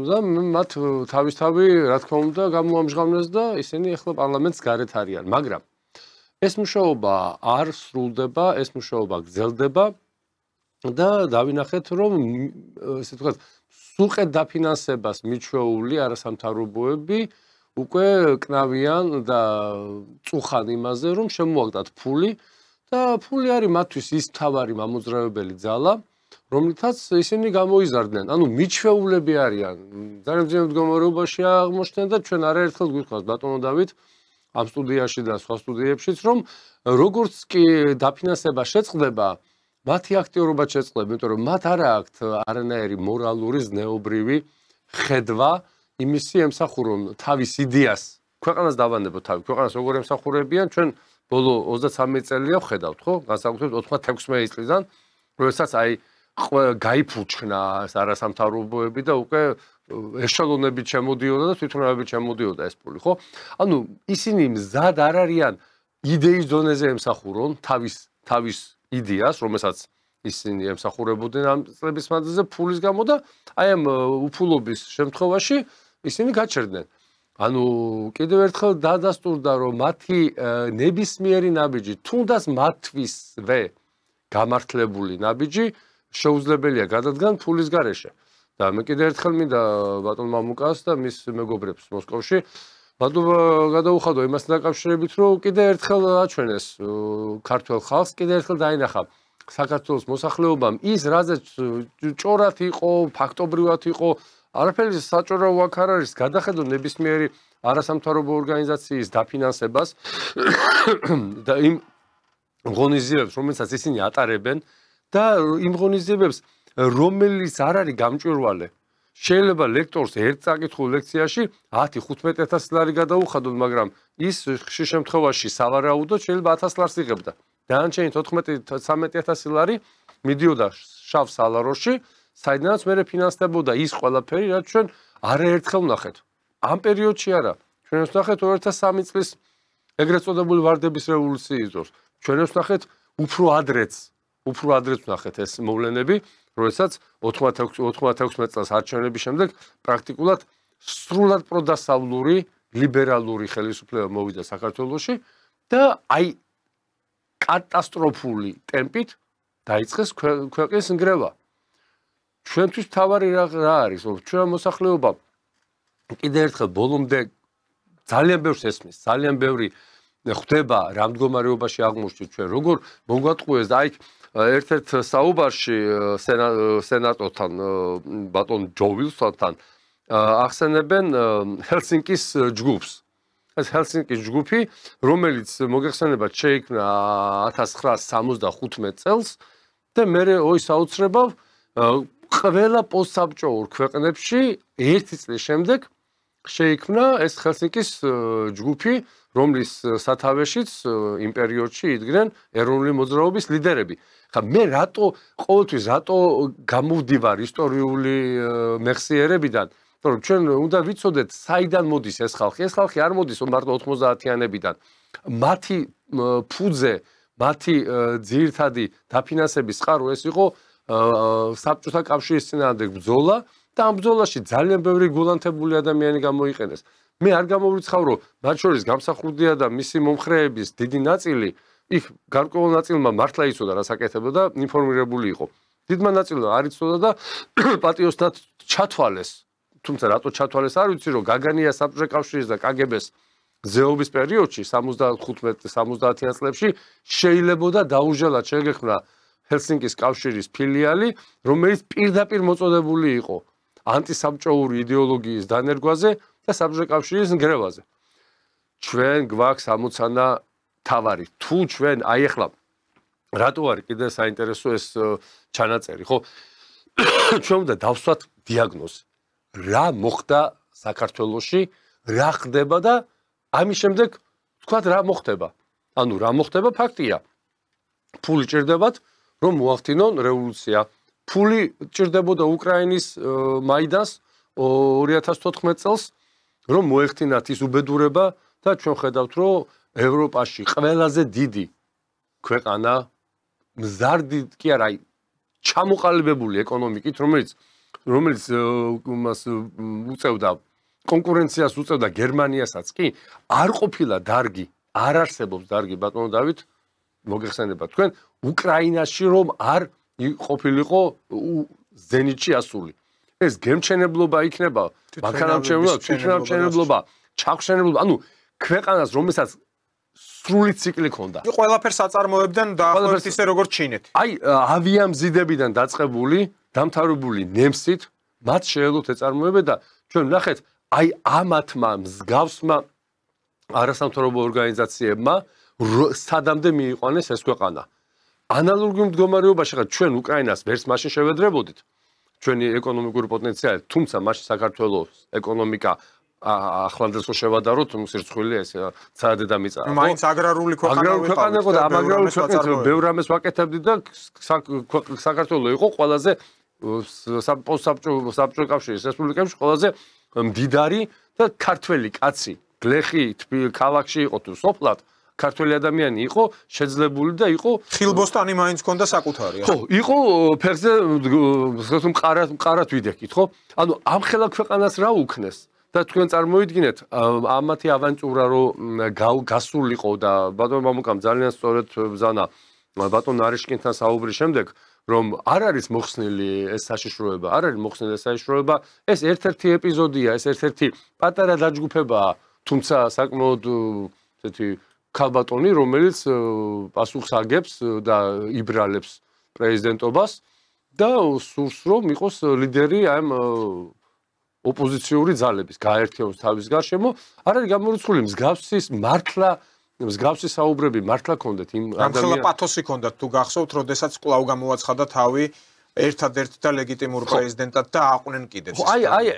და მათ თავისთავი, რა თქმა უნდა, გამოამჟღავნეს და ისინი ახლა პარლამენტს გარეთ არიან. მაგრამ ეს მუშაობა არ სრულდება, ეს მუშაობა გრძელდება და დავინახეთ, რომ ესე ვთქვათ, სულყეთ დაფინანსებას მიჩვეული არასამთავრობოები უკვე კნავიან და წუხან იმაზე, რომ შემოაგდათ ფული და ფული არის მათთვის ის მთავარი მამოძრავებელი ძალა, რომლითაც ისინი გამოიზარდნენ. ანუ მიჩვეულები არიან. ძალიან ძლიერ მდგომარეობაში აღმოჩნდნენ და ჩვენ არაერთხელ გვიხსნათ ბატონო დავით ამ სტუდიაში და სხვა სტუდიებშიც, რომ როგორც კი დაფინანსება შეწყდება, მათი აქტიურობა შეწყდება, იმიტომ რომ მათ არ აქვთ არანაირი მორალური, ზნეობრივი ხედვა იმისი ემსახურონ თავის იდეას. ქვეყანას დავანებოთ თავი, ქვეყანას როგორ ემსახურებიან, ჩვენ ბოლო 33 წელია ვხედავთ, ხო? განსაკუთრებით 96 წლიდან, როდესაც აი გაიფუჩქნა არასამთავრობოები და უკვე ეშელონებით შემოდიოდა და თვითმფრინავებით შემოდიოდა ეს ფული, ხო? ანუ ისინი მზად არ არიან იდეის დონეზე ემსახურონ თავის იდეას, რომელსაც ისინი ემსახურებოდნენ ამ წლების მანძილზე ფულის გამო და აი ამ უფულობის შემთხვევაში ისინი გაჩერდნენ. ანუ კიდევ ერთხელ დადასტურდა, რომ მათი ნებისმიერი ნაბიჯი, თუნდაც მათთვისვე გამართლებული ნაბიჯი შეუძლებელია გადადგან ფულის გარეშე. და მე კიდევ ერთხელ მინდა ბატონ მამუკას და მის მეგობრებს მოსკოვში მადლობა გადაუხადო იმასთან დაკავშირებით, რომ კიდევ ერთხელ აჩვენეს ქართველ ხალხს, კიდევ ერთხელ დაინახა საქართველოს მოსახლეობამ ის, რაზეც ჭორად იყო, ფაქტობრივად იყო, არაფერი საჭირო აქ არ არის, გადახედო ნებისმიერი არასამთავრობო ორგანიზაციის დაფინანსებას და იმ ღონისძიებებს, რომელსაც ისინი ატარებენ და იმ ღონისძიებებს, რომელიც არ არის გამჭვირვალე შეიძლება ლექტორს ერთ წაკითხულ ლექციაში 10-15,000 ლარი გადაუხადოთ, მაგრამ ის ხშირ შემთხვევაში სავარაუდოდ შეიძლება 1000 ლარს იღებდა. დანარჩენი 14-13,000 ლარი მიდიოდა შავ სალაროში, საიდანაც მე ფინანსდებოდა ის ყველაფერი, რაც ჩვენ არაერთხელ ვნახეთ. ამ პერიოდში არა. ჩვენ ვნახეთ 2003 წლის ეგრეთ წოდებული ვარდების რევოლუციის დროს. ჩვენ ვნახეთ უფრო ადრეც ვნახეთ ეს მოვლენები, როდესაც 96 წელს არჩევნების შემდეგ პრაქტიკულად სრულად პროდასავლური ლიბერალური ხელისუფლება მოვიდა საქართველოში და აი კატასტროფული ტემპით დაიწყეს ქვეყნის ნგრევა. ჩვენთვის თავარი რა არის, რომ ჩვენ მოსახლეობა კიდე ერთხელ ბოლომდე ძალიან ბევრს ესმის, ძალიან ბევრი ხვდება რა მდგომარეობაში აღმოჩნდით ჩვენ, როგორ მოგვატყუეს და აი ერთ-ერთ საუბარში სენატორთან ბატონ ჯოვილსონთან ახსენებენ ჰელსინკის ჯგუფს. ეს ჰელსინკის ჯგუფი, რომელიც მოგეხსენებათ შეიქმნა 1975 წელს და მე საოცრებავ ყველა პოსტსაბჭოურ ქვეყნებში ერთი წლის შემდეგ შეიქმნა ეს ჰელსინკის ჯგუფი, რომლის სათავეშიც იმ პერიოდში იდგნენ ეროვნული მოძრაობის ლიდერები. ხა მე ყოველთვის რატო გამოვდივარ ისტორიული მეხსიერებიდან, რომ ჩვენ უნდა ვიცოდეთ საიდან მოდის ეს ხალხი. ეს ხალხი არ მოდის მარტო 90-იანებიდან. მათი ფუძე, მათი ძირითადი დაფინანსების წყარო ეს იყო საბჭოთა კავშირის წინააღმდეგ ბრძოლა და ამ ბრძოლაში ძალიან ბევრი გულანთებული ადამიანი გამოიყენეს. მე არ გამოვრიცხავ, რომ მათ შორის გამსახურდია და მისი მომხრეების დიდი ნაწილი იქ გარკვეულ ნაწილმა მართლა იცოდა რა საკეთებდა და ინფორმირებული იყო. დიდმა ნაწილმა არ იცოდა და პატიოსნად ჩათვალეს. თუმცა რატო ჩათვალეს არ ვიცი, რომ გაგანია საბჭოთა კავშირის და კგბ-ს ზეობის პერიოდში 75-70-იან წლებში შეიძლებოდა დაუჟალად შეგეხმნა ჰელსინკის კავშირის ფილიალი, რომელიც პირდაპირ მოწოდებული იყო ანტისაბჭოური იდეოლოგიის დანერგვაზე და საბჭოთა კავშირის ნგრევაზე. ჩვენ გვაქვს ამოცანა თავარი. თუ ჩვენ აი ახლა რატო არის კიდე საინტერესო ეს ჩანაწერი, ხო? ჩვენ უნდა დავსვათ დიაგნოზი. რა მოხდა საქართველოში, რა ხდება და ამის შემდეგ თქვათ რა მოხდება. ანუ რა მოხდება ფაქტია. ფული ჭირდებათ, რომ მოახდინონ რევოლუცია. ფული ჭირდებოდა უკრაინის მაიდანს 2014 წელს, რომ მოეხდინათ ის უბედურება და ჩვენ ხედავთ, რომ ევროპაში ყველაზე დიდი ქვეყანა მზარდი კი არა, ჩამოყალიბებული ეკონომიკით, რომელიც მას უწევდა კონკურენციას უწევდა გერმანიასაც კი, არ ყოფილა დარგი, არ არსებობს დარგი ბატონო დავით, მოგეხსენება თქვენ, უკრაინაში რომ არ ყოფილიყო ზენიტში ასული. ეს გემჩენებლობა იქნება, მანქანამჩენებლობა, ჩახშენებლობა, ანუ ქვეყანას, რომელსაც სრული ციკლი ჰქონდა. ყველაფერს აწარმოებდნენ დაახლოებით ისე როგორც ჩინეთი. აი, ავიამზიდებიდან დაწყებული, დამთავრებული ნემსით, მათ შეეძლოთ ეწარმოებენ და ჩვენ ვნახეთ, აი ამათმა მსგავსმა არასამთავრობო ორგანიზაციებმა სადამდე მიიყვანეს ეს ქვეყანა. ანალოგიურ მდგომარეობაში ხარ ჩვენ უკრაინას ვერც მაშინ შევედრებოდით. ჩვენი ეკონომიკური პოტენციალი, თუმცა მაშინ საქართველოს ეკონომიკა ახლანდელს შევადაროთ, სირცხვილი ეს ცადედა მიწა. მაინც აგრარული ქვეყანა იყო და ამ აგრარული ქვეყნით ბევრ ამას ვაკეთებდი და საქართველოს იყო ყველაზე საბჭოთა კავშირის რესპუბლიკებში ყველაზე მდიდარი და ქართველი კაცი, გლეხი ქალაქში იყო თუ სოფლად ქართველი ადამიანი იყო შეძლებული და იყო ხილბოსტანი მაინც ჰქონდა საკუთარი. ხო, იყო ფეხზე მყარად ვიდექით, ხო? ანუ ამ ხელა ქვეყანას რა უქნეს? და თქვენ წარმოიდგინეთ, ამათი ავანტურა რომ გასულიყო და ბატონ მამუკამ ძალიან სწორედ ბრძანა ბატონ ნარიშკინთან საუბრის შემდეგ, რომ არ არის მოხსნილი ეს საშიშროება, არ არის მოხსნილი ეს საშიშროება, ეს ერთ-ერთი ეპიზოდია, ეს ერთ-ერთი პატარა დაჯგუფებაა, თუმცა საკმაოდ ესეთი ქალბატონი, რომელიც პასუხს აგებს და იბრალებს პრეზიდენტობას და სურს რომ იყოს ლიდერი ამ ოპოზიციური ძალების გაერთიანოს თავის გარშემო, არ არის გამორიცხული მსგავსი საუბრები მართლა ქონდეთ იმ ადამიანს. რამხელა პათოსი ქონდათ თუ გახსოვთ, როდესაც კვლავ გამოაცხადა თავი ერთადერთ და ლეგიტიმურ პრეზიდენტად და აყვნენ კიდეც. აი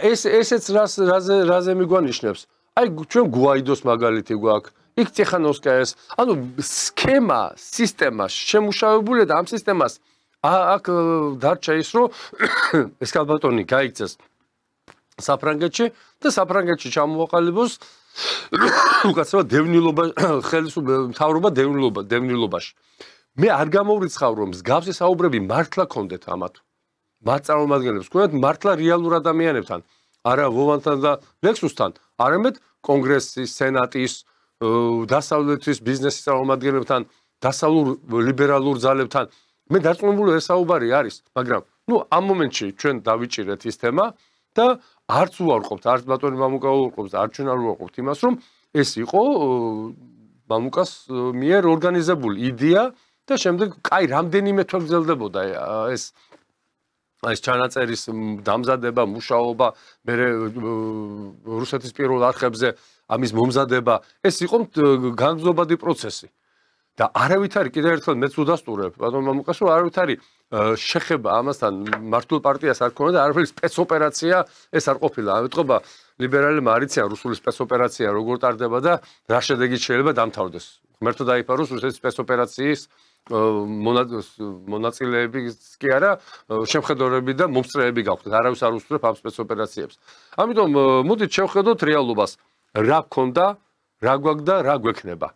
ესეც რაზე მიგვანიშნებს. აი ჩვენ გუაიდოს მაგალითი გვაქვს. იქ ტიხანოვსკაიას, ანუ სქემა, სისტემა შემუშავებულია და ამ სისტემას აქ დარჩა ის, რომ ეს კალბატონი გაიქცეს საფრანგეთში და საფრანგეთში ჩამოაყალიბოს უკაცრავა დევნილობა, მთავრობა დევნილობაში. მე არ გამოვრიცხავ, რომ მსგავსი საუბრები მართლა კონდეთ ამათ. მათ წარმომადგენლებს, თქვათ მართლა რეალურ ადამიანებთან, არა ვოვანთან და ლექსუსთან, არამედ კონგრესის, სენატის დასავლეთის ბიზნესის წარმომადგენლებთან, დასავლურ ლიბერალურ ძალებთან. მე დარწმუნებული ეს საუბარი არის, მაგრამ ამ მომენტში ჩვენ დავიჭირეთ ის თემა და არც უარყოფთ, არც ბატონი მამუკა უარყოფს, არც ჩვენ არ უარყოფთ იმას, რომ ეს იყო მამუკას მიერ ორგანიზებული იდეა და შემდეგ კაი რამდენიმე თვე გრძელდებოდა ეს ჩანაწერის დამზადება, მუშაობა, მე რუსეთის პირველ არხებზე ამის მომზადება, ეს იყო განგზობადი პროცესი. და არავითარი კიდევ ერთხელ მეც უდასტურებ, ბატონ მამუკას, რომ არავითარი შეხება ამასთან მართულ პარტიას არ ქონდა და არაფერი სპეცოპერაცია ეს არ ყოფილა. ეტყობა ლიბერალებმა არიციან რუსული სპეცოპერაცია როგორ ტარდება და რა შედეგით შეიძლება დამთავრდეს. ღმერთო დაიფაროს რუსეთის სპეცოპერაციის მონაწილეებიც კი არა, შემხედროები და მომსწრეები გაქვთ. არავის არ უსწრებ ამ სპეცოპერაციებს. ამიტომ მოდით შევხედოთ რეალობას. რა გქონდა, რა გვაქვს და რა გვექნება.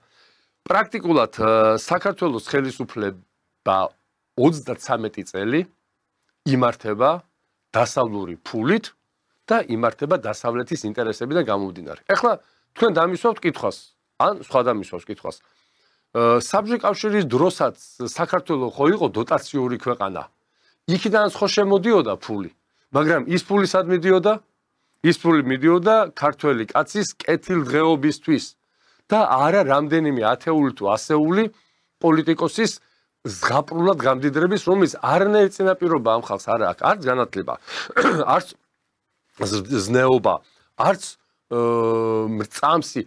პრაქტიკულად საქართველოს ხელისუფლება 33 წელი იმართება დასავლური ფულით და იმართება დასავლეთის ინტერესებიდან გამომდინარე. ეხლა თქვენ დამისვავთ კითხვას, ან სხვა დამისვავს კითხვას. საბჭოთა კავშირის დროსაც საქართველო ხო იყო დოტაციური ქვეყანა. იქიდან ხო შემოდიოდა ფული, მაგრამ ის ფული სად მიდიოდა? ის ფული მიდიოდა ქართველი კაცის კეთილდღეობისთვის და არა რამდენიმე ათეული თუ ასეული პოლიტიკოსის ზღაპრულად გამდიდრების, რომელიც არანაირი წინაპირობა ამ ხალხს არ აქვს, არც განათლება, არც ზნეობა, არც მრწამსი,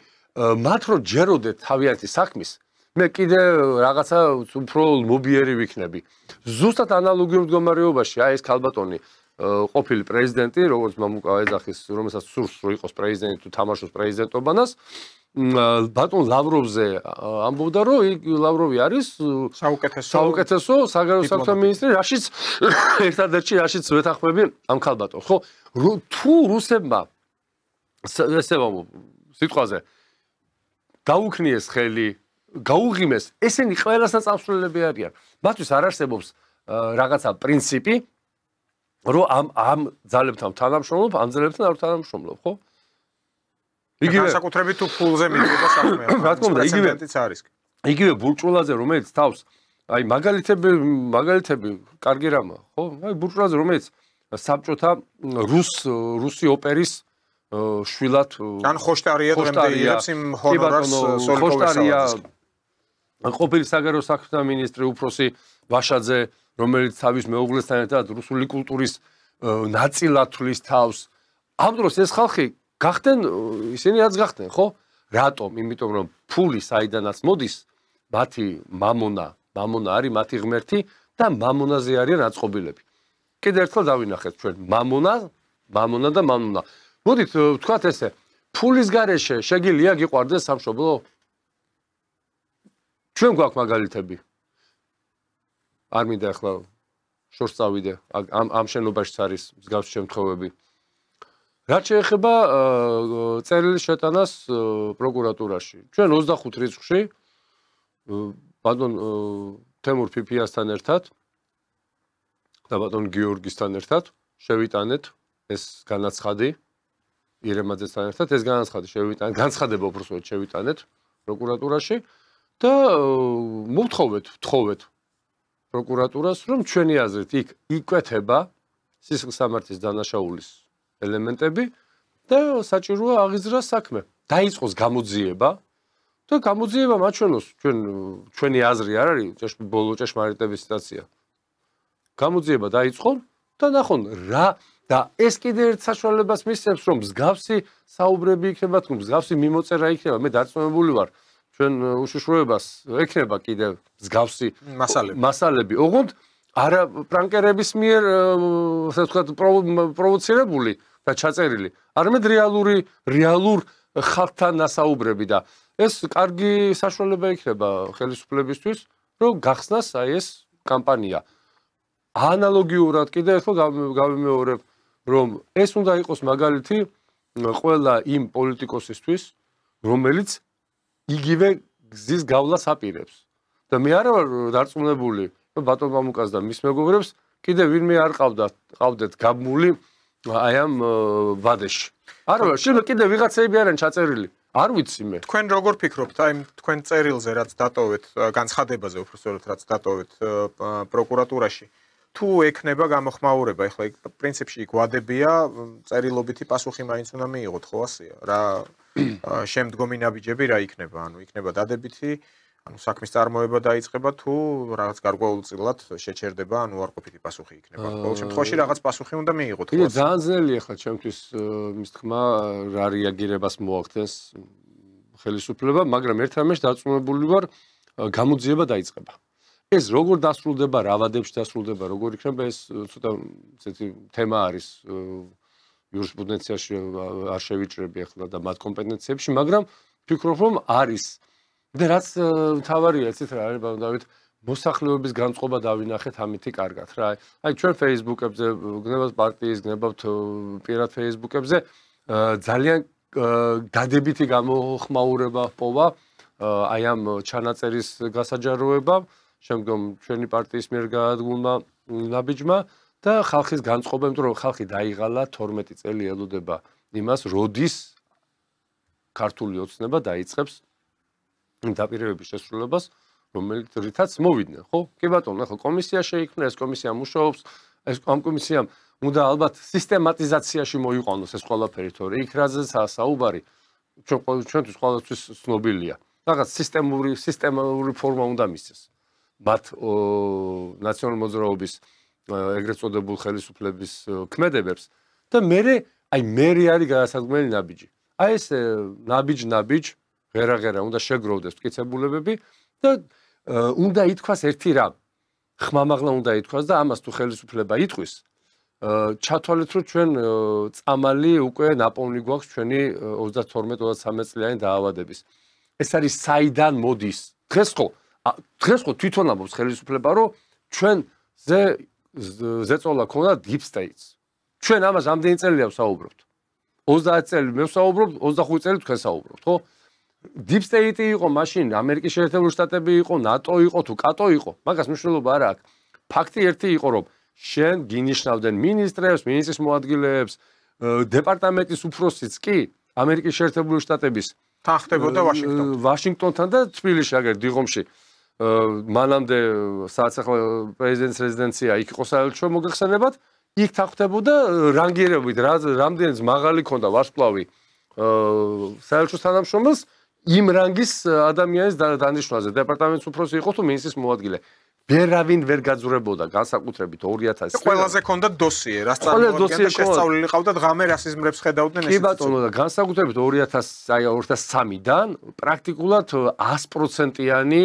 მათ რომ ჯეროდეთ თავიანთი საქმის, მე კიდე რაღაცა უფრო მობიერი ვიქნები. ზუსტად ანალოგიურ მდგომარეობაში აი ეს ქალბატონი ყოფილი პრეზიდენტი, როგორც მამუკა ეძახის, რომელსაც სურს რომ იყოს პრეზიდენტი თუ თამაშოს პრეზიდენტობანას, ბატონ ლავროვზე ამბობდა, რომ ლავროვი არის საუკეთესო საგარეო საქმეთა მინისტრი, რაშიც ერთადერთი რაშიც ვეთანხმები ამ ქალბატონს. ხო, თუ რუსებმა ესე სიტყვაზე დაუქნიეს ხელი, გაუღიმეს, ესენი ყველასთან წამსვლელები არიან. მათთვის არ არსებობს რაღაცა პრინციპი, რომ ამ ძალებთან თანამშრომლობ, ამ ძალებთან არ თანამშრომლობ, ხო? განსაკუთრებით თუ ფულზე მიდიოდა საქმე. რა თქმა უნდა, იგივე ბურჭულაძე, რომელიც თავს, აი მაგალითები კარგი რამა, ხო? აი ბურჭულაძე, რომელიც საბჭოთა რუსი ოპერის შვილად ან ხოშტარია დღემდე იღებს იმ ჰონორარს სოლიკოვის. ყოფილი საგარეო საქმეთა მინისტრი უფროსი ვაშაძე, რომელიც თავის მეუღლესთან ერთად რუსული კულტურის ნაწილად თვლის თავს. ამ დროს ეს ხალხი გახდნენ, ისინი რაც გახდნენ, ხო? რატომ? იმიტომ რომ ფული საიდანაც მოდის, მათი მამონა არის მათი ღმერთი და მამონაზე არიან აწყობილები. კიდევ ერთხელ დავინახეთ ჩვენ მამონა და მამონა. მოდით ვთქვათ ესე, ფულის გარეშე შეგიძლია გიყვარდეს სამშობლო? ჩვენ გვაქვს მაგალითები. არ მინდა ახლა შორს წავიდე, ამ შენობაშიც არის მსგავსი შემთხვევები. რაც შეეხება წერილის შეტანას პროკურატურაში. ჩვენ 25 რიცხვში ბატონ თემურ ფიფიასთან ერთად და ბატონ გიორგისთან ერთად შევიტანეთ ეს განაცხადი ირემაძესთან ერთად ეს განაცხადი შევიტანეთ, განცხადება უბრალოდ შევიტანეთ პროკურატურაში და მოვთხოვეთ პროკურატურას, რომ ჩვენი აზრით იქ იკვეთება სისხლსამართლის დანაშაულის ელემენტები და საჭიროა აღიზრას საქმე. დაიწყოს გამოძიება და გამოძიება მაჩვენოს, ჩვენი აზრი არ არის ბოლო ჭეშმარიტების სიტუაცია. გამოძიება დაიწყონ და ნახონ რა და ეს კიდევ ერთ საშუალებას მისცემს, რომ მსგავსი საუბრები იქნება, თუ მსგავსი მიმოწერა იქნება, მე დარწმუნებული ვარ, ჩვენ უშიშროებას ექნება კიდევ მსგავსი მასალები. ოღონდ არა პრანკერების მიერ ასე ვთქვათ პროვოცირებული და ჩაწერილი, არამედ რეალურ ხალხთან ასაუბრები და ეს კარგი საშუალება იქნება ხელისუფლებისთვის, რომ გახსნას აი ეს კამპანია. ანალოგიურად კიდევ ერთხელ გავიმეორებ, რომ ეს უნდა იყოს მაგალითი ყველა იმ პოლიტიკოსისთვის, რომელიც იგივე გზის გავლას აპირებს. და მე არ ვარ დარწმუნებული, რომ ბატონ მამუკას და მის მეგობრებს კიდევ ვინმე არ ყავდეთ გაბმული აი ამ ვადეში. არა, შეიძლება კიდევ ვიღაცები არიან ჩაწერილი. არ ვიცი მე. თქვენ როგორ ფიქრობთ, აი თქვენ წერილზე რაც დატოვეთ, განცხადებაზე უბრალოდ რაც დატოვეთ პროკურატურაში, თუ ექნება გამოხმაურება, ეხლა პრინციპში იქ ვადებია, წერილობითი პასუხი მაინც უნდა მიიღოთ, ხო ასეა? რა შემდგომი ნაბიჯები რა იქნება? ანუ იქნება დადებითი, ანუ საქმის წარმოება დაიწყება თუ რაღაც გარკვეულწილად შეჩერდება, ანუ უარყოფითი პასუხი იქნება. ყოველ შემთხვევაში რაღაც პასუხი უნდა მიიღოთ, ხო? ძალიან ძნელია ხა ჩემთვის მის თქმა რა რეაგირებას მოახდენს ხელისუფლება, მაგრამ ერთამეში დარწმუნებული ვარ, გამოძიება დაიწყება. ეს როგორ დასრულდება, რა ვადებში დასრულდება, როგორ იქნება ეს ცოტა ესეთი თემა არის იურისპრუდენციაში არ შევიჭრები ახლა და მათ კომპეტენციებში, მაგრამ ვფიქრობ რომ არის და რაც მთავარია იცით რა არის ბატონ დავით მოსახლეობის განწყობა დავინახეთ ამითი კარგად რა აი ჩვენ Facebook-ებზე გნებავთ პარტიის გნებავთ პირად Facebook-ებზე ძალიან დადებითი გამოხმაურება ჰპოვა აი ამ ჩანაწერის გასაჯაროება შემდგომ ჩვენი პარტიის მიერ გაადგულმა ნაბიჯმა და ხალხის განწყობა იმიტომ რომ ხალხი დაიღალა 12 წელი ელოდება იმას როდის ქართული ოცნება დაიწყებს დაპირებების შესრულებას, რომელიც რითაც მოვიდნენ, ხო? კი ბატონო, ახლა კომისია შეიქმნა, ეს კომისია მუშაობს, ეს ამ კომისიამ უნდა ალბათ სისტემატიზაციაში მოიყვანოს ეს ყველაფერი, თორე იქ რაზეც საუბარი ჩვენთვის ყველასთვის ცნობილია. რაღაც სისტემური ფორმა უნდა მისცეს. მათ ნაციონალური მოძრაობის ეგრეთ წოდებულ ხელისუფლების ქმედებებს და მე არის გადასადგმელი ნაბიჯი. აი ეს ნაბიჯ ღერა-ღერა უნდა შეგროვდეს მტკიცებულებები და უნდა ითქვას ერთი რამ. ხმამაღლა უნდა ითქვას და ამას თუ ხელისუფლება იტყვის, ჩათვალეთ რომ ჩვენ წამალი უკვე ნაპოვნი გვაქვს ჩვენი 32-33 წლიანი დაავადების. ეს არის საიდან მოდის? დღეს ხო თვითონ ამბობს ხელისუფლება რომ ჩვენ ზეწოლა ქონდა deep states. ჩვენ ამას ამდენი წელია ვსაუბრობთ. 30 წელი მე ვსაუბრობ, 25 წელი თქვენ საუბრობთ, ხო? Deep State იყო მაშინ, ამერიკის შეერთებული შტატები იყო, NATO იყო, თუ კატო იყო, მაგას მნიშვნელობა არ აქვს. ფაქტი ერთი იყო, რომ შენ გინიშნავდნენ მინისტრებს, მინისტრის მოადგილეებს, დეპარტამენტის უფროსიც კი, ამერიკის შეერთებული შტატების თან ხდებოდა ვაშინგტონთან და თბილისში, აგერ დიღომში. მანამდე სადაც ახლა პრეზიდენტის რეზიდენცია იქ იყო საელჩო მოგეხსენებათ, იქ თან ხდებოდა რანგირებით, რამდენიც მაღალი ქონდა ვარსკვლავი საელჩოს თანამშრომელს იმ რანგის ადამიანის დანიშნვაზე დეპარტამენტის უფროსი იყო თუ მინისტრის მოადგილე. ვერავინ ვერ გაძვრებოდა განსაკუთრებით 2000 წელს. ყველაზე ქონდა დოსიე, რაც წარმოადგენდა შესწავლილი ყავდა ღამე რასიზმებს ხედავდნენ ეს. კი ბატონო და განსაკუთრებით 2003-დან პრაქტიკულად 100%-იანი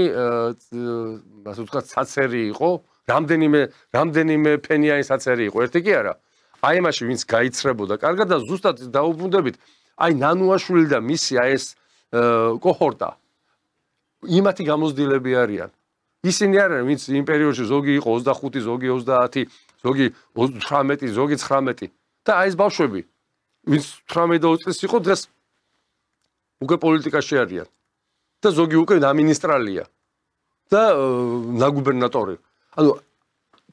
ასე ვთქვათ საცერი იყო, რამდენიმე ფენიანი საცერი იყო, ერთი კი არა. აი ამაში ვინც გაიცრებოდა კარგად და ზუსტად დაუბრუნდებით აი ნანუაშვილი და მისი აი ეს კოჰორტა იმათი გამოცდილები არიან. ისინი არიან, ვინც იმ პერიოდში ზოგი იყო 25, ზოგი 30, ზოგი 18, ზოგი 19 და აი ეს ბავშვები, ვინც 18 წლის იყო, დღეს უკვე პოლიტიკაში არიან. და ზოგი უკვე ნამინისტრალია და ნაგუბერნატორი. ანუ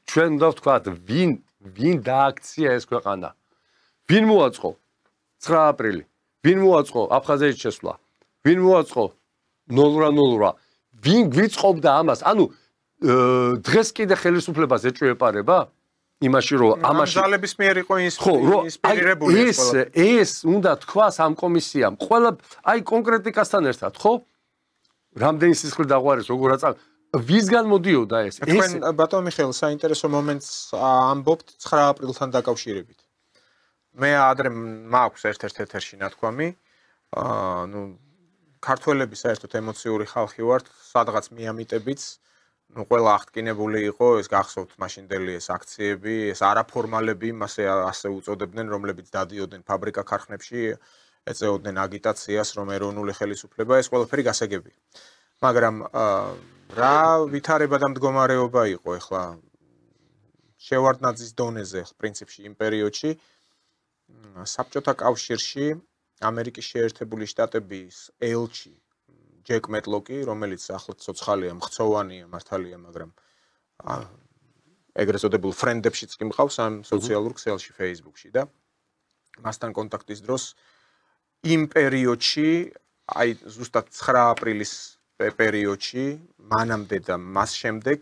ჩვენ უნდა ვთქვათ, ვინ დააქცია ეს ქვეყანა? ვინ მოაწყო 9 აპრილი? ვინ მოაწყო აფხაზეთის შესვლა? ვინ მოაწყო 0-0? ვინ გვიწყობდა ამას? ანუ დღეს კიდე ხელისუფლებას ეჭვეპარება იმაში რომ ამაში ძალების მიერ იყო ინსპირირებული ეს უნდა თქვას ამ კომისიამ ყველა აი კონკრეტიკასთან ერთად, ხო? რამდენი სისხლი დაღვარეს, როგორ აწა ვისგან მოდიოდა ეს? თქვენ ბატონ მიხეილ საინტერესო მომენტს ამბობთ 9 აპრილთან დაკავშირებით. მე ადრე მაქვს ერთ-ერთ ეთერში ნათქვამი, ქართველები საერთოდ ემოციური ხალხი ვართ, სადღაც მიამიტებიც, ნუ ყველა აღტკინებული იყო, ეს გახსოვთ მაშინდელი ეს აქციები, ეს არაფორმალები, ასე უწოდებდნენ, რომლებიც დადიოდნენ ფაბრიკა-ქარხნებში, ეწეოდნენ აგიტაციას, რომ ეროვნული ხელისუფლება ეს ყველაფერი გასაგებია. მაგრამ რა ვითარება და მდგომარეობა იყო ახლა შევარდნაძის დონეზე, პრინციპში იმ პერიოდში საბჭოთა კავშირში ამერიკის შეერთებული შტატების ელჩი ჯეკ მეტლოკი, რომელიც ახლაც ცოცხალია, მხცოვანია, მართალია, მაგრამ ეგრეთ წოდებულ ფრენდებშიც კი მყავს ამ სოციალურ ქსელში, Facebook-ში და მასთან კონტაქტის დროს იმ პერიოდში, აი ზუსტად 9 აპრილის პერიოდში, მანამდე და მას შემდეგ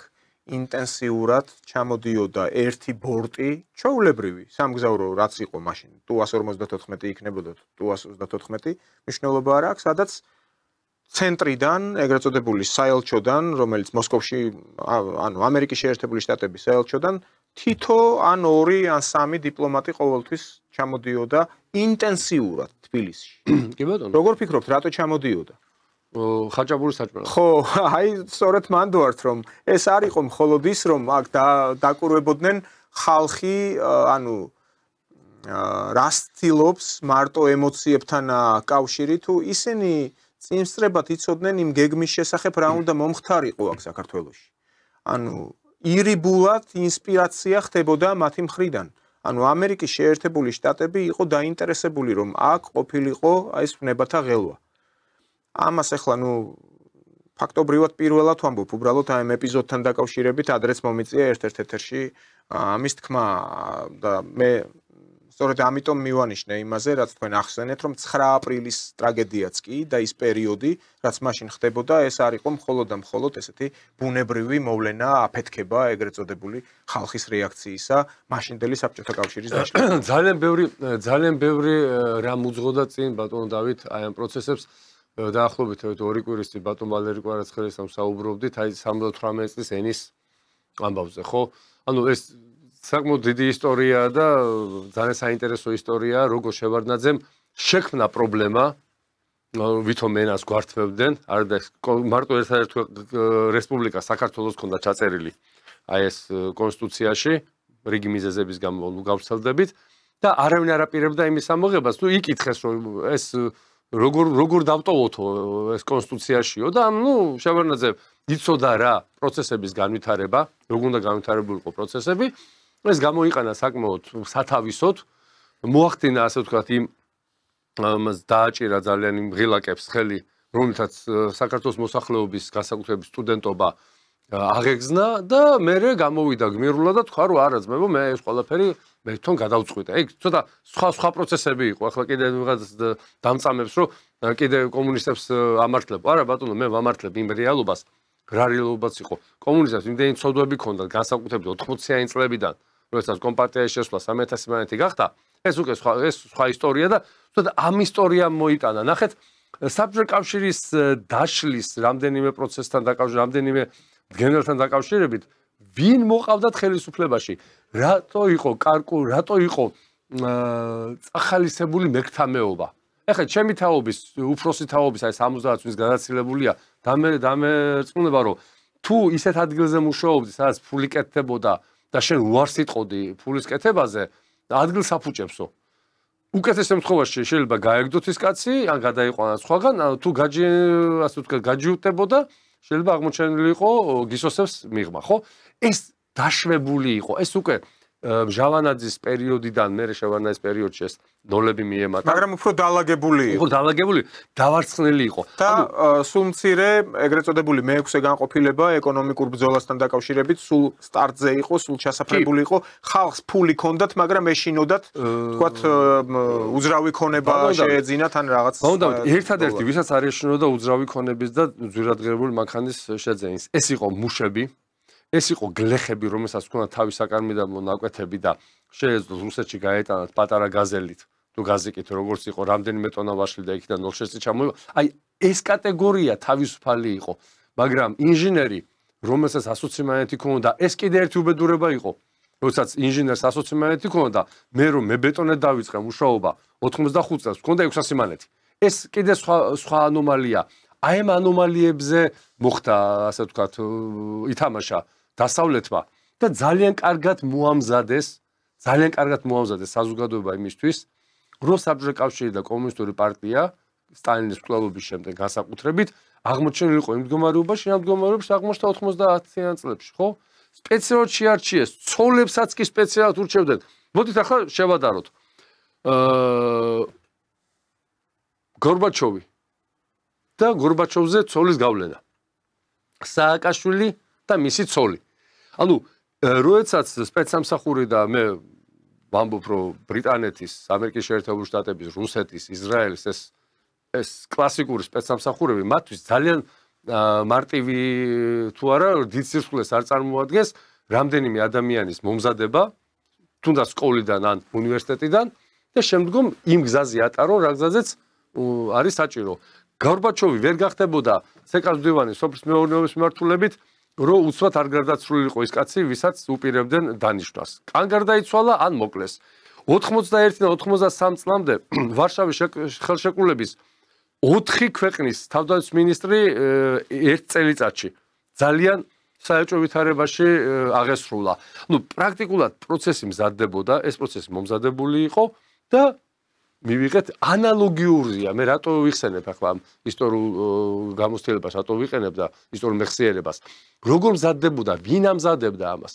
ინტენსიურად ჩამოდიოდა ერთი ბორტი, ჩვეულებრივი, სამგზავრო რაც იყო მაშინ, Tu-154 იქნებოდა, Tu-134, მნიშვნელობა არ აქვს, სადაც ცენტრიდან, ეგრეთ წოდებული საელჩოდან, რომელიც მოსკოვში, ანუ ამერიკის შეერთებული შტატების საელჩოდან, თითო ან 2 ან 3 დიპლომატი ყოველთვის ჩამოდიოდა ინტენსიურად თბილისში. კი ბატონო. როგორ ფიქრობთ, რატო ჩამოდიოდა? ხაჭაპურის საჭმელად. ხო, აი სწორედ მანდ ვართ, რომ ეს არ იყო მხოლოდ ის, რომ აქ დაკურვებოდნენ ხალხი, ანუ რას ცდილობს მარტო ემოციებთან კავშირი, თუ ისინი წინსწრებად იცოდნენ იმ გეგმის შესახებ, რა უნდა მომხდარიყო აქ საქართველოში. ანუ ირიბულად ინსპირაცია ხდებოდა მათი მხრიდან. ანუ ამერიკის შეერთებული შტატები იყო დაინტერესებული, რომ აქ ყოფილიყო ეს ვნებათა ღელვა. ამას ახლა ფაქტობრივად პირველად ვამბობ, უბრალოდ ამ ეპიზოდთან დაკავშირებით ადრეც მომიწია ერთ-ერთ ეთერში ამის თქმა და მე სწორედ ამიტომ მივანიშნე იმაზე, რაც თქვენ ახსენეთ, რომ 9 აპრილის ტრაგედიაც კი და ის პერიოდი, რაც მაშინ ხდებოდა, ეს არ იყო მხოლოდ და მხოლოდ ესეთი ბუნებრივი მოვლენა, აფეთქება, ეგრეთ წოდებული ხალხის რეაქციისა მაშინდელი საბჭოთა კავშირის დაშლა. ძალიან ბევრი რამ უძღოდა წინ ბატონო დავით აი ამ პროცესებს დაახლოებით 2 კვირის წინ ბატონ ვალერი კვარაცხელისთან საუბრობდით აი 78 წლის ენის ამბავზე, ხო? ანუ ეს საკმაოდ დიდი ისტორიაა და ძალიან საინტერესო ისტორიაა, როგორ შევარდნაძემ შექმნა პრობლემა, ვითომ ენას გვართმევდნენ, არ და მარტო ერთადერთი რესპუბლიკა საქართველოს ქონდა ჩაწერილი აი ეს კონსტიტუციაში, რიგი მიზეზების გამო გავრცელდებით და არავინ არ აპირებდა იმის ამოღებას, იკითხეს რომ ეს როგორ დავტოვოთო ეს კონსტიტუციაშიო და შევარდნაძემ იცოდა რა პროცესების განვითარება, როგორ უნდა განვითარებულიყო პროცესები. ეს გამოიყენა საკმაოდ სათავისოდ, მოახდინა ასე ვთქვათ იმ დააჭირა ძალიან იმ ღილაკებს ხელი, რომელთაც საქართველოს მოსახლეობის განსაკუთრებით სტუდენტობა აღეგზნა და მერე გამოვიდა გმირულად და თქვა რომ არა ძმებო, მე ეს ყველაფერი მე თვითონ გადავწყვიტე. ეგ ცოტა სხვა პროცესები იყო. ახლა კიდე ვიღაც დამწამებს რომ კიდე კომუნისტებს ამართლებ. არა ბატონო, მე ვამართლებ იმ რეალობას, რა რეალობაც იყო. კომუნისტებს იმდენი ცოდვები ჰქონდათ განსაკუთრებით 80-იანი წლებიდან, როდესაც კომპარტიის შესვლა 3000-მანეთი გახდა. ეს უკვე სხვა ისტორია და ცოტა ამ ისტორიამ მოიტანა. ნახეთ, საბჭოთა კავშირის დაშლის რამდენიმე პროცესთან დაკავშირებით, რამდენიმე გენერალთან დაკავშირებით, ვინ მოყავდათ ხელისუფლებაში? რატო იყო რატო იყო წახალისებული მეკთამეობა? ეხლა ჩემი თაობის, უფროსი თაობის აი 70 წლის გადაცილებულია, დამერწმუნება რომ თუ ისეთ ადგილზე მუშაობდი, სადაც ფული კეთდებოდა და შენ უარს იტყოდი ფულის კეთებაზე, ადგილს აფუჭებსო. უკეთეს შემთხვევაში შეიძლება გაეგდოთ ის კაცი, ან გადაიყვანათ სხვაგან, თუ ასე ვთქვათ, გაჯიუტებოდა, შეიძლება აღმოჩენილი იყო გისოსებს მიღმა, ხო? ეს დაშვებული იყო. ეს უკვე ჟავანაძის პერიოდიდან მერე შევარდნაძის პერიოდში ეს ნოლები მიემატა. მაგრამ უფრო დაალაგებული იყო. უფრო დაალაგებული, დავარცხნილი იყო. და სულ მცირე ეგრეთ წოდებული მე-6 განყოფილება ეკონომიკურ ბრძოლასთან დაკავშირებით სულ სტარტზე იყო, სულ ჩასაფრებული იყო. ხალხს ფული ჰქონდათ, მაგრამ ეშინოდათ, თქვათ, უძრავი ქონება შეეძინათ ან რაღაც. ერთადერთი, ვისაც არ ეშინოდა უძრავი ქონების და ძვირადღირებული მანქანის შეძენის, ეს იყო მუშები. ეს იყო გლეხები, რომელსაც ჰქონდა თავის საკარმი და ნაკვეთები და შეეძლო რუსეთში გაეტანათ პატარა გაზელით. თუ გაზიკით როგორც იყო, რამდენიმე ტონა ვაშლი და იქიდან 0-ში ჩამოივა. აი, ეს კატეგორია თავისუფალი იყო, მაგრამ ინჟინერი, რომელსაც 120 მანეთი ჰქონდა, ეს კიდე ერთი უბედურება იყო. როდესაც ინჟინერს 120 მანეთი ჰქონდა, მე რომ მებეტონე დავიწყე მუშაობა 85 წელს, ჰქონდა 600 მანეთი. ეს კიდე სხვა ანომალია. აი ამ ანომალიებზე მოხდა, ასე ვთქვათ, ითამაშა დასავლეთმა და ძალიან კარგად მოამზადეს საზოგადოება იმისთვის, რომ საბჭოთა კავშირი და კომუნისტური პარტია სტალინის მკვლელობის შემდეგ განსაკუთრებით აღმოჩენილიყო იმ მდგომარეობაში აღმოჩნდა 90-იან წლებში, ხო? სპეციალურად შეარჩიეს, ცოლებსაც კი სპეციალურად ურჩევდნენ. მოდით ახლა შევადაროთ. გორბაჩოვი და გორბაჩოვზე ცოლის გავლენა. სააკაშვილი და მისი ცოლი. ანუ როდესაც სპეცსამსახური და მე ვამბობ, რომ ბრიტანეთის, ამერიკის შეერთებული შტატების, რუსეთის, ისრაელის ეს კლასიკური სპეცსამსახურები მათთვის ძალიან მარტივი თუ არა დიდ სირცხულეს არ წარმოადგენს რამდენიმე ადამიანის მომზადება, თუნდაც სკოლიდან ან უნივერსიტეტიდან და შემდგომ იმ გზაზე ატარო, რა გზაზეც არის საჭირო. გორბაჩოვი ვერ გახდებოდა სეკას მდივანი სოფლის მეურნეობის მიმართულებით, რომ უცბად არ გარდაცვლილიყო ის კაცი, ვისაც უპირებდნენ დანიშვნას. ან გარდაიცვალა, ან მოკლეს. 91 და 93 წლამდე ვარშავის ხელშეკრულების 4 ქვეყნის თავდაცვის მინისტრი ერთ წელიწადში ძალიან საეჭვო ვითარებაში აღესრულა. ნუ პრაქტიკულად პროცესი მზადდებოდა, ეს პროცესი მომზადებული იყო და მივიღეთ ანალოგიურია. მე რატო ვიხსენებ ახლა ამ ისტორიულ გამოცდილებას, რატო ვიყენებ და ისტორიულ მეხსიერებას. როგორ მზადდებოდა, ვინ ამზადებდა ამას?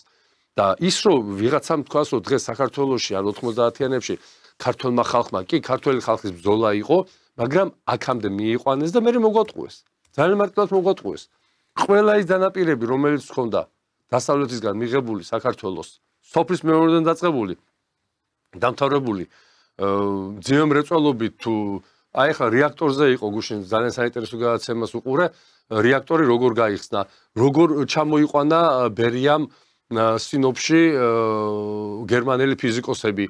და ის რომ ვიღაცამ თქვას, რომ დღეს საქართველოში ან 90-იანებში ქართულმა ხალხმა, კი ქართული ხალხის ბრძოლა იყო, მაგრამ აქამდე მიიყვანეს და მე მოგვატყუეს. ძალიან მარტივად მოგვატყუეს. ყველა ის დანაპირები, რომელიც ჰქონდა დასავლეთისგან მიღებული საქართველოს, სოფლის მეურნეობიდან დაწყებული, დამთავრებული ძიმე მრეწველობით თუ აი ხა რეაქტორზე იყო გუშინ ძალიან საინტერესო გადაცემას უყურე, რეაქტორი როგორ გაიხსნა, როგორ ჩამოიყვანა ბერიამ სინოპში გერმანელი ფიზიკოსები.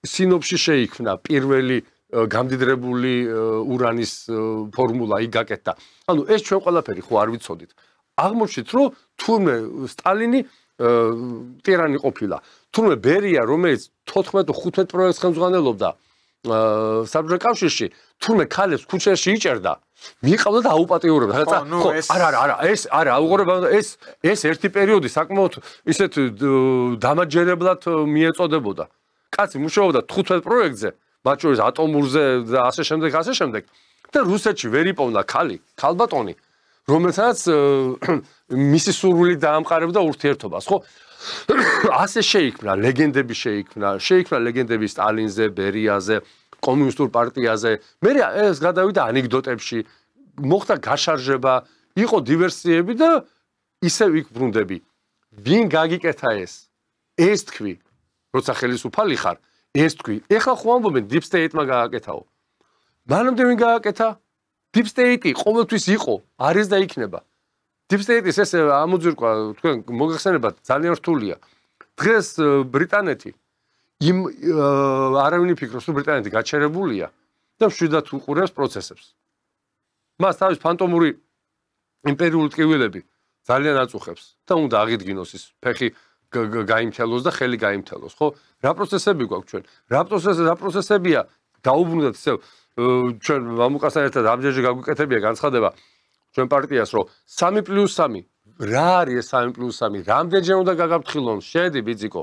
სინოპში შეიქმნა პირველი გამდიდრებული ურანის ფორმულა იქ გაკეთდა. ანუ ეს ჩვენ ყველაფერი ხო არ ვიცოდით. აღმოჩნდით, რომ თურმე სტალინი ტირანი ყოფილა. თურმე ბერია, რომელიც 14-15 პროექტს ხელმძღვანელობდა საბჭოთა კავშირში, თურმე ქალებს ქუჩაში იჭერდა, მიიყავდა და აუპატიურებდა. ხო, არა, ეს არა, აუღორება ეს ერთი პერიოდი საკმაოდ ისეთ დამაჯერებლად მიეწოდებოდა. კაცი მუშაობდა 15 პროექტზე, მათ შორის ატომურზე და ასე შემდეგ და რუსეთში ვერ იპოვნა ქალბატონი, რომელსაც მისი სურვილი დაამყარებდა ურთიერთობას, ხო? ასე შეიქმნა ლეგენდები შეიქმნა ლეგენდები სტალინზე, ბერიაზე, კომუნისტურ პარტიაზე. მე ეს გადავიდა ანეკდოტებში, მოხდა გაშარჟება, იყო დივერსიები და ისევ იქ ბრუნდები. ვინ გაგიკეთა ეს თქვი, როცა ხელისუფალი ხარ, ეს თქვი. ეხლა ხო ამბობენ deep state-მა გააკეთაო. მანამდე ვინ გააკეთა? deep state-ი ყოველთვის იყო, არის და იქნება. deep state-ის ეს ამოძირკვა თქვენ მოგეხსენებათ ძალიან რთულია. დღეს ბრიტანეთი არავინ იფიქროს, რომ ბრიტანეთი გაჩერებულია და მშვიდად უყურებს პროცესებს. მას თავის ფანტომური იმპერიული ტკივილები ძალიან აწუხებს და უნდა აღიდგინოს ის ფეხი გაიმთელოს და ხელი გაიმთელოს, ხო? რა პროცესები გვაქვს ჩვენ? რა პროცესებია დაუბრუნდეთ ისევ ჩვენ მამუკასთან ერთად ამჯერჯერ გაგვიკეთებია განცხადება ჩვენ პარტიას, რომ 3+3 რა არის 3+3? რამდენჯერ უნდა გაგაფრთხილონ? შედი ბიძიკო.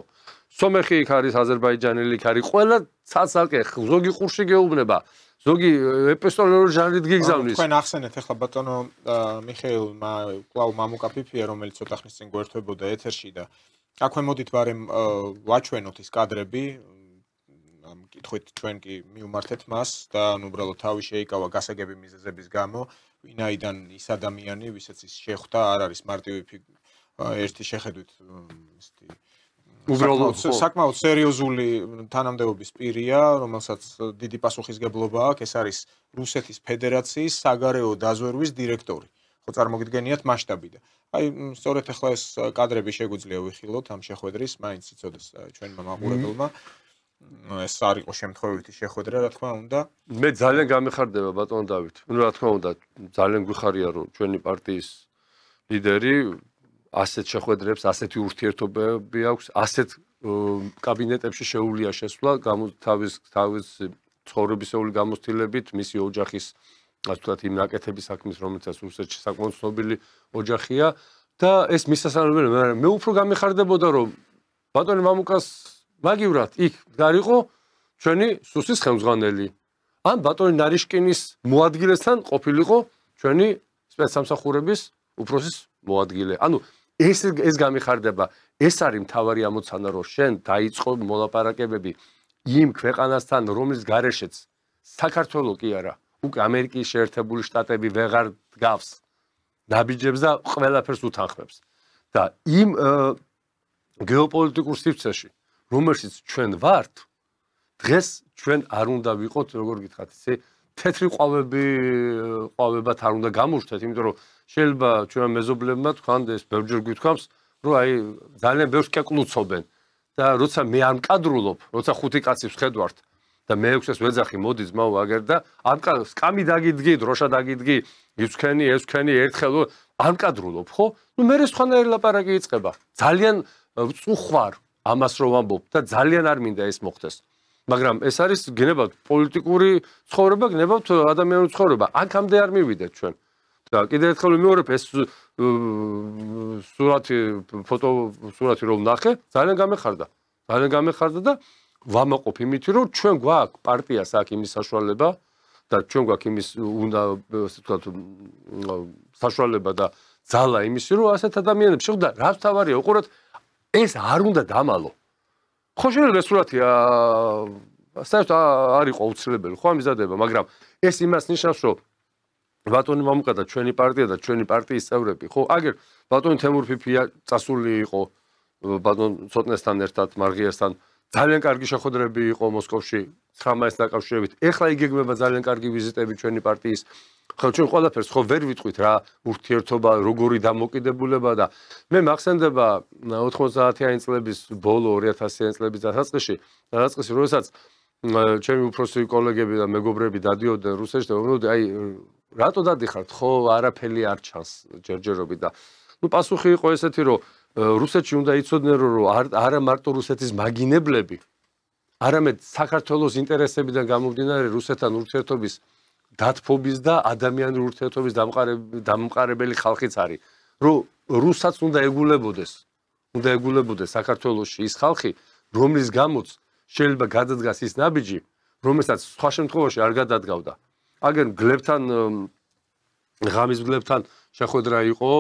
სომეხი იქ არის, აზერბაიჯანელი იქ არის, ყველა ცალ-ცალკე ზოგი ყურში გეუბნება, ზოგი ეპისტოლარული ჟანრით გიგზავნის. თქვენ ახსენეთ ახლა ბატონო მიხეილმა კлау მამუკა ფიფია, რომელიც ცოტა ხნის წინ გვერდებოდა ეთერში და აქვე მოდით ბარემ ვაჩვენოთ ის კადრები, ამ კითხვით ჩვენ კი მიუმართეთ მას და უბრალოდ თავი შეიკავა გასაგები მიზეზების გამო, ვინაიდან ის ადამიანი, ვისაც ის შეხვდა, არ არის მარტივი ერთი შეხედვით ისეთი უბრალოდ საკმაოდ სერიოზული თანამდებობის პირია, რომელსაც დიდი პასუხისგებლობა აქვს, ეს არის რუსეთის ფედერაციის საგარეო დაზვერვის დირექტორი. ხო წარმოგიდგენიათ მასშტაბი და აი სწორედ ახლა ეს კადრები შეგვიძლია ვიხილოთ ამ შეხვედრის, მაინც იცოდეს ჩვენმა მაყურებელმა. ეს არ იყო შემთხვევითი შეხვედრა, რა თქმა უნდა. მე ძალიან გამეხარდება ბატონ დავით. ნუ რა თქმა უნდა, ძალიან გვიხარია რომ ჩვენი პარტიის ლიდერი ასეთ შეხვედრებს, ასეთი ურთიერთობები აქვს, ასეთ კაბინეტებში შეუულია შესვლა თავის ცხოვრებისეული გამოცდილებით, მისი ოჯახის ასე ვთქვათ, იმ რაკეთების საქმის, რომელსაც რუსეთში საკმაოდ ცნობილი ოჯახია და ეს მისასალმებელი, მაგრამ მე უფრო გამიხარდებოდა, რომ ბატონი მამუკას მაგივრად იქ გარიყო ჩვენი სუსის ხელმძღვანელი. ან ბატონი ნარიშკინის მოადგილესთან ყოფილიყო ჩვენი სპეცსამსახურების უფროსის მოადგილე. ანუ ეს გამიხარდება, ეს არის მთავარი ამოცანა, რომ შენ დაიწყო მოლაპარაკებები იმ ქვეყანასთან, რომლის გარეშეც საქართველოს კი არა, უკვე ამერიკის შეერთებული შტატები ვეღარ დგავს ნაბიჯებს და ყველაფერს უთანხმებს. და იმ გეოპოლიტიკურ სივრცეში, რომელშიც ჩვენ ვართ, დღეს ჩვენ არ უნდა ვიყოთ, როგორ გითხრათ, ისე თეთრი ყვავებად არ უნდა გამოვშთეთ, იმიტომ რომ შეიძლება ჩვენ მეზობლებმა თქვან ეს ბევრჯერ გვითქვამს, რომ აი ძალიან ბევრს კეკლუცობენ და როცა მე არ მკადრულობ, როცა ხუთი კაცი ვხედვართ და მე ექვსეს ვეძახი, მოდი ძმაო აგერ და ამ სკამი დაგიდგი, დროშა დაგიდგი, იცქენი, ეს ვქენი, ერთხელ არ მკადრულობ, ხო? ნუ მე სხვანაირი ლაპარაკი იწყება. ძალიან წუხვარ ამას რომ ვამბობ და ძალიან არ მინდა ეს მოხდეს. მაგრამ ეს არის გნებავთ პოლიტიკური ცხოვრება, გნებავთ ადამიანური ცხოვრება. აქამდე არ მივიდეთ ჩვენ. და კიდევ ერთხელ ვიმეორებ, ეს სურათი რომ ნახე, ძალიან გამეხარდა. ძალიან გამეხარდა და ვამაყობ იმით, რომ ჩვენ გვაქვს პარტიას აქ იმის საშუალება და ჩვენ გვაქვს იმის უნდა ასე ვთქვათ საშუალება და ძალა იმისი, რომ ასეთ ადამიანებს შეხვდა, რაც თავარია, უყუროთ, ეს არ უნდა დამალო. ხო შეიძლება ეს სურათი საერთოდ არ იყო აუცილებელი, ხო ამიზადება, მაგრამ ეს იმას ნიშნავს, რომ ბატონი მამუკა და ჩვენი პარტია და ჩვენი პარტიის წევრები, ხო, აგერ ბატონი თემურ ფიფია წასული იყო ბატონ ცოტნესთან ერთად, მარღიასთან, ძალიან კარგი შეხვედრები იყო მოსკოვში 19-ის დაკავშირებით. ეხლა იგეგმება ძალიან კარგი ვიზიტები ჩვენი პარტიის. ხო, ჩვენ ყველაფერს ხო ვერ ვიტყვით რა, ურთიერთობა, როგორი დამოკიდებულება და მე მახსენდება 90-იანი წლების ბოლო 2000-იანი წლების დასაწყისში, როდესაც ჩემი უფროსი კოლეგები და მეგობრები დადიოდნენ რუსეთში და ვამბობდნენ, აი რატო დადიხართ, ხო, არაფერი არ ჩანს ჯერჯერობით და ნუ პასუხი იყო ესეთი, რომ რუსეთში უნდა იცოდნენ, რომ არა მარტო რუსეთის მაგინებლები, არამედ საქართველოს ინტერესებიდან გამომდინარე რუსეთთან ურთიერთობის დათბობის და ადამიანური ურთიერთობის დამყარებელი ხალხიც არის, რომ რუსეთს უნდა ეგულებოდეს საქართველოში ის ხალხი, რომლის გამოც შეიძლება გადადგას ის ნაბიჯი, რომელსაც სხვა შემთხვევაში არ გადადგავდა. აგერ გლებთან ღამის გლებთან შეხვედრა იყო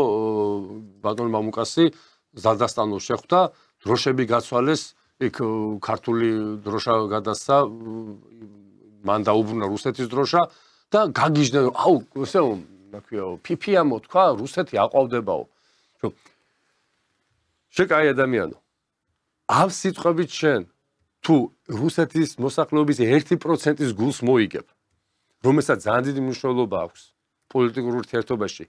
ბატონ მამუკასი ზალდასტანოს შეხვდა, დროშები გაცვალეს, იქ ქართული დროშა გადასცა, მან დაუბრუნა რუსეთის დროშა და გაგიჟდა, აუ, ესე ნაქვია, ფიფია მოთქვა, რუსეთი აყვავდებაო. შეკაი ადამიანო. ამ სიტყვებით შენ თუ რუსეთის მოსახლეობის 1%-ის გულს მოიგებ, რომელსაც ძალიან დიდი მნიშვნელობა აქვს პოლიტიკურ ურთიერთობაში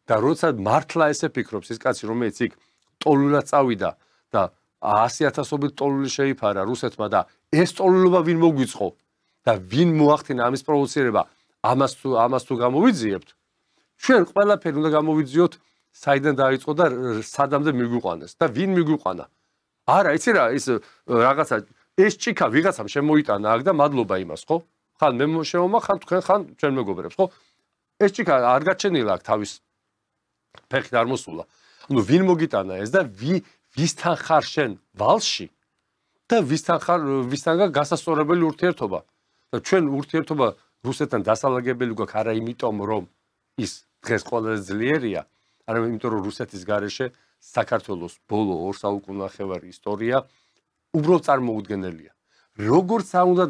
და როცა მართლა ესე ფიქრობს ის კაცი, რომელიც იქ ტოლულად წავიდა და 100,000-ობით ტოლული შეიფარა რუსეთმა და ეს ტოლულობა ვინ მოგვიწყო და ვინ მოახდინა ამის პროვოცირება, ამას თუ გამოვიძიებთ, ჩვენ ყველაფერი უნდა გამოვიძიოთ, საიდან დაიწყო და სადამდე მიგვიყვანეს და ვინ მიგვიყვანა. არა, იცი რა, ის რაღაცა ეს ჭიქა ვიღაცამ შემოიტანა აქ და მადლობა იმას, ხო? ხან მე შემომა, ხან თქვენ, ხან ჩვენ მეგობრებს, ხო? ეს ჭიქა არ გაჩენილა აქ თავის ფეხით არ მოსულა. ნუ ვინ მოგიტანა ეს და ვისთან ხარ შენ ვალში და ვისთანგან გასასწორებელი ურთიერთობა. და ჩვენ ურთიერთობა რუსეთთან დასალაგებელი გვაქვს არა იმიტომ, რომ ის დღეს ყველაზე ძლიერია, არამედ იმიტომ, რომ რუსეთის გარეშე საქართველოს ბოლო 2 საუკუნახევარი ისტორია უბრალოდ წარმოუდგენელია. როგორც არ უნდა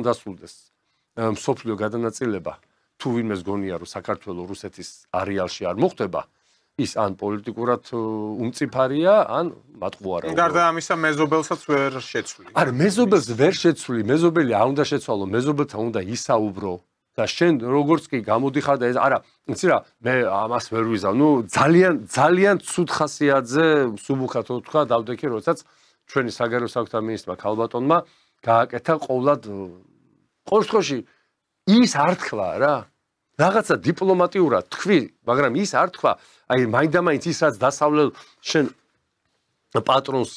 დასრულდეს მსოფლიო გადანაწილება, თუ ვინმეს გონია, რომ საქართველოს რუსეთის არეალში არ მოხდება, ის ან პოლიტიკურად უმწიფარია, ან მატყუარა. გარდა ამისა, მეზობელსაც ვერ შეცვლი. არა, მეზობელს ვერ შეცვლი, მეზობელი არ უნდა შეცვალო, მეზობელთან უნდა ისაუბრო. და შენ როგორც კი გამოდიხარ და ეს არა, იცი რა, მე ამას ვერ ვიზავ. ნუ ძალიან ცუდ ხასიათზე სუბუქად თქვა დავდექი, როდესაც ჩვენი საგარეო საქმეთა მინისტრმა ქალბატონმა გააკეთა ყოვლად ყოველ შემთხვევაში ის არ თქვა რა. რაღაცა დიპლომატიურად თქვი, მაგრამ ის არ თქვა, აი მაინდამაინც ის რაც დასავლელ შენ პატრონს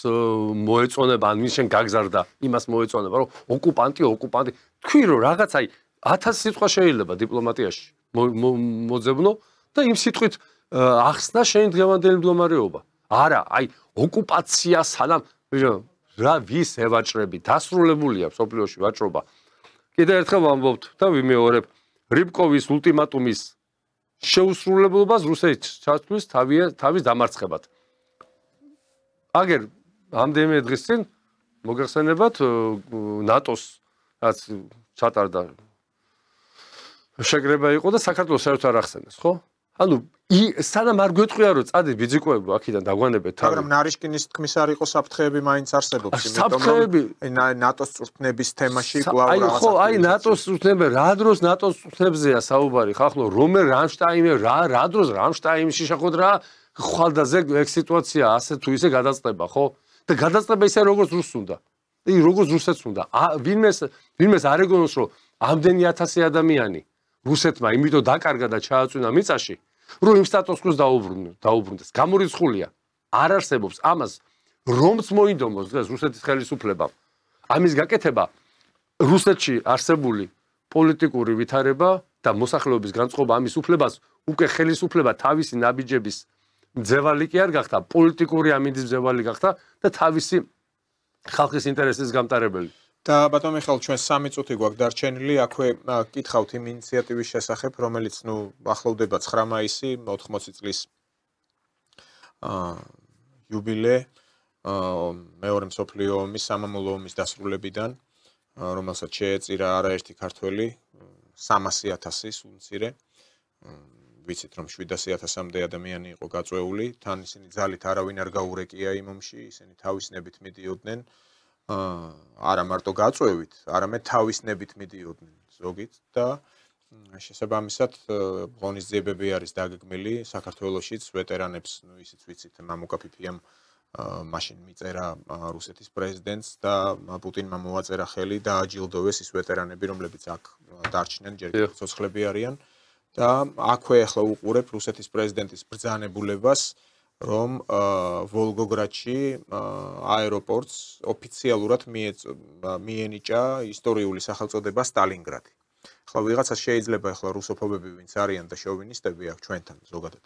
მოეწონება, ან ვინ შენ გაგზარდა, იმას მოეწონება, რომ ოკუპანტი, თქვი რომ რაღაც აი 1000 სიტყვა შეიძლება დიპლომატიაში მოძებნო და იმ სიტყვით ახსნა შენი დღევანდელი მდგომარეობა. არა, აი ოკუპაცია სანამ რა ვის ევაჭრები, დასრულებულია სოფლიოში ვაჭრობა. კიდევ ერთხელ ვამბობთ და ვიმეორებ, რიბკოვის ულტიმატუმის შეუსრულებლობას რუსეთს ჩათვლის თავის დამარცხებად. აგერ ამდენიმე დღის წინ მოგეხსენებათ ნატოს რაც ჩატარდა შეკრება იყო და საქართველოს საერთოდ არ ახსენეს, ხო? ანუ სანამ არ გვეტყვია რომ წადით ბიძიკოებო აქედან დაგვანებეთ თავი. მაგრამ ნარიშკინის თქმის არ იყო საფრთხეები მაინც არსებობს, იმიტომ რომ ნატოს წვრთნების თემაში კვლავ რაღაცა. აი ხო, აი ნატოს წვრთნები, რა დროს ნატოს წვრთნებზეა საუბარი, ხახლო, რომელ რამშტაინი, რა დროს რამშტაინში შეხოთ რა ხვალდაზე ეგ სიტუაცია ასე თუ ისე გადაწყვეტა, ხო? და გადაწყვეტა ისე როგორც რუსს უნდა. აი როგორც რუსეთს უნდა. ვინმეს არ ეგონოს რომ ამდენი 1000 ადამიანი რუსეთმა იმიტომ დაკარგა და ჩააწვინა მიწაში, რომ იმ სტატუს-კვოს დაუბრუნდეს. გამორიცხულია. არ არსებობს ამას რომც მოინდომოს დღეს რუსეთის ხელისუფლებამ. ამის გაკეთება რუსეთში არსებული პოლიტიკური ვითარება და მოსახლეობის განწყობა ამის უფლებას უკვე ხელისუფლება თავისი ნაბიჯების მძევალი კი არ გახდა, პოლიტიკური ამინდის მძევალი გახდა და თავისი ხალხის ინტერესის გამტარებელი. და ბატონ მიხეილ, ჩვენ 3 წუთი გვაქვს დარჩენილი, აქვე კითხავთ იმ ინიციატივის შესახებ, რომელიც ახლოვდება 9 მაისი, 80 წლის იუბილე მეორე მსოფლიო ომის, სამამულო ომის დასრულებიდან, რომელსაც შეეწირა არაერთი ქართველი, 300,000 სულ მცირე. ვიცით რომ 700,000-მდე ადამიანი იყო გაწვეული, თან ისინი ძალით არავინ არ გაურეკია იმ ომში, ისინი თავისნებით მიდიოდნენ. არა მარტო გაწვევით, არამედ თავისნებით მიდიოდნენ ზოგით და შესაბამისად ღონისძიებები არის დაგეგმილი საქართველოშიც ვეტერანებს, ისიც ვიცით, მამუკაფიფიამ მაშინ მიწერა რუსეთის პრეზიდენტს და პუტინმა მოაწერა ხელი და აჯილდოვეს ის ვეტერანები, რომლებიც აქ დარჩნენ, ჯერ კიდევ ცოცხლები არიან და აქვე ახლა უყურებ რუსეთის პრეზიდენტის ბრძანებულებას რომ ვოლგოგრადში აეროპორტს ოფიციალურად მიენიჭა ისტორიული სახელწოდება სტალინგრადი. ახლა ვიღაცას შეიძლება ახლა რუსოფობები ვინც არიან და შოვინისტები აქ ჩვენთან ზოგადად.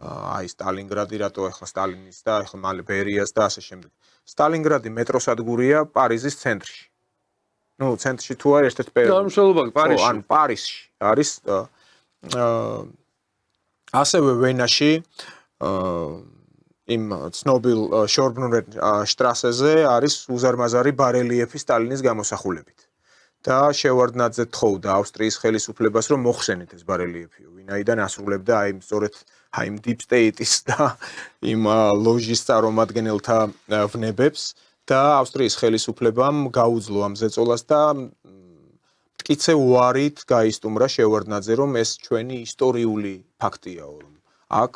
აი სტალინგრადი რატო ახლა სტალინის და ახლა მალე ბერიას და ასე შემდეგ. სტალინგრადი მეტროსადგურია პარიზის ცენტრში. ნუ ცენტრში თუ არის ერთ-ერთი გამშველობა პარიზში. ან პარიზში არის ასევე ვენაში იმ ცნობილ შორბნურენ შტრასეზე არის უზარმაზარი ბარელიეფი სტალინის გამოსახულებით. და შევარდნაძე თხოვდა ავსტრიის ხელისუფლებას რომ მოხსენით ეს ბარელიეფი, ვინაიდან ასრულებდა აი სწორედ იმ deep state-ის და იმ ლოჟის წარმომადგენელთა ვნებებს და ავსტრიის ხელისუფლებამ გაუძლო ამ ზეწოლას და მტკიცე უარით გაისტუმრა შევარდნაძე რომ ეს ჩვენი ისტორიული ფაქტიაო რომ აქ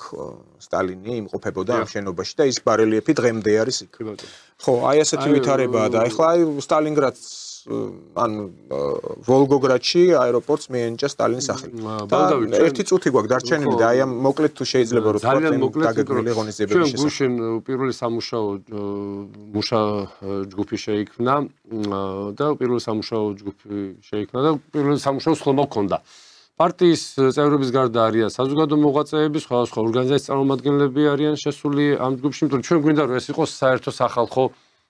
სტალინი იმყოფებოდა ამ შენობაში და ის ბარელიეფი დღემდე არის იქ. ხო, აი ასეთი ვითარებაა და ახლა აი სტალინგრადს ან ვოლგოგრადში აეროპორტს მიენიჭა სტალინის სახელით. და ერთი წუთი გვაქვს დარჩენილი და აი ამ მოკლედ თუ შეიძლება რომ თქვა დაგეგმილი ღონისძიებების შესახებ. ჩვენ გუშინ პირველი სამუშაო ჯგუფი შეიქმნა და პირველი სამუშაო ჯგუფი შეიქმნა და პირველი სამუშაო სხდომა ჰქონდა. პარტიის წევრების გარდა არიან საზოგადო მოღვაწეები, სხვადასხვა ორგანიზაციის წარმომადგენლები არიან შესული ამ ჯგუფში, იმიტომ რომ ჩვენ გვინდა რომ ეს იყოს საერთო სახალხო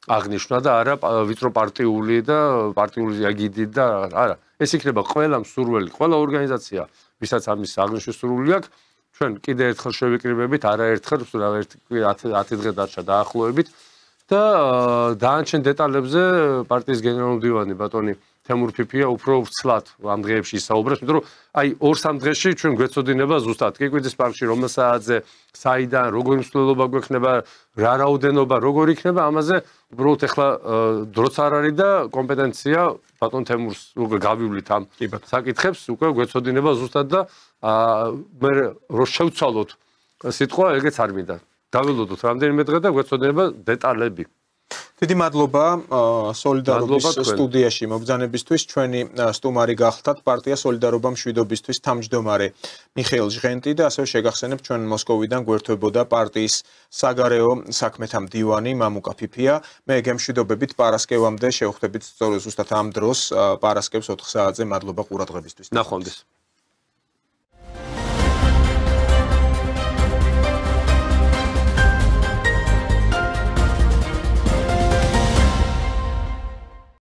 აღნიშვნა და არა ვიწრო პარტიული და პარტიული აგიდი და არა. ეს იქნება ყველა მსურველი, ყველა ორგანიზაცია, ვისაც ამის აღნიშვნა სურვილი აქვს, ჩვენ კიდევ ერთხელ შევიკრიბებით, არაერთხელ, რაღაც 10 დღე დარჩა დაახლოებით და დაანჩენ დეტალებზე პარტიის გენერალური მდივანი ბატონი თემურ ფიფია უფრო ვცლად ამ დღეებში ისაუბრებს, იმიტომ რომ აი 2-3 დღეში ჩვენ გვეცოდინება ზუსტად კიკვიძის პარკში რომ საათზე, საიდან, როგორი მსვლელობა გვექნება, რა რაოდენობა, როგორ იქნება, ამაზე უბრალოდ ახლა დროც არ არის და კომპეტენცია ბატონ თემურს უკვე გავივლით ამ საკითხებს, უკვე გვეცოდინება ზუსტად და მე რო შევცვალოთ სიტყვა, ეგეც არ მინდა. დაველოდოთ რამდენიმე დღე და გვეცოდინება დეტალები. დიდი მადლობა სოლიდარობის სტუდიაში მობრძანებისთვის. ჩვენი სტუმარი გახლდათ პარტია სოლიდარობა მშვიდობისთვის თავმჯდომარე მიხეილ ჟღენტი და ასევე შეგახსენებთ ჩვენ მოსკოვიდან გვერდებოდა პარტიის საგარეო საქმეთა მდივანი მამუკა ფიფია. მე გემშვიდობებით პარასკევამდე შევხვდებით სწორედ ზუსტად ამ დროს პარასკევს 4 საათზე. მადლობა ყურადღებისთვის. ნახვამდის.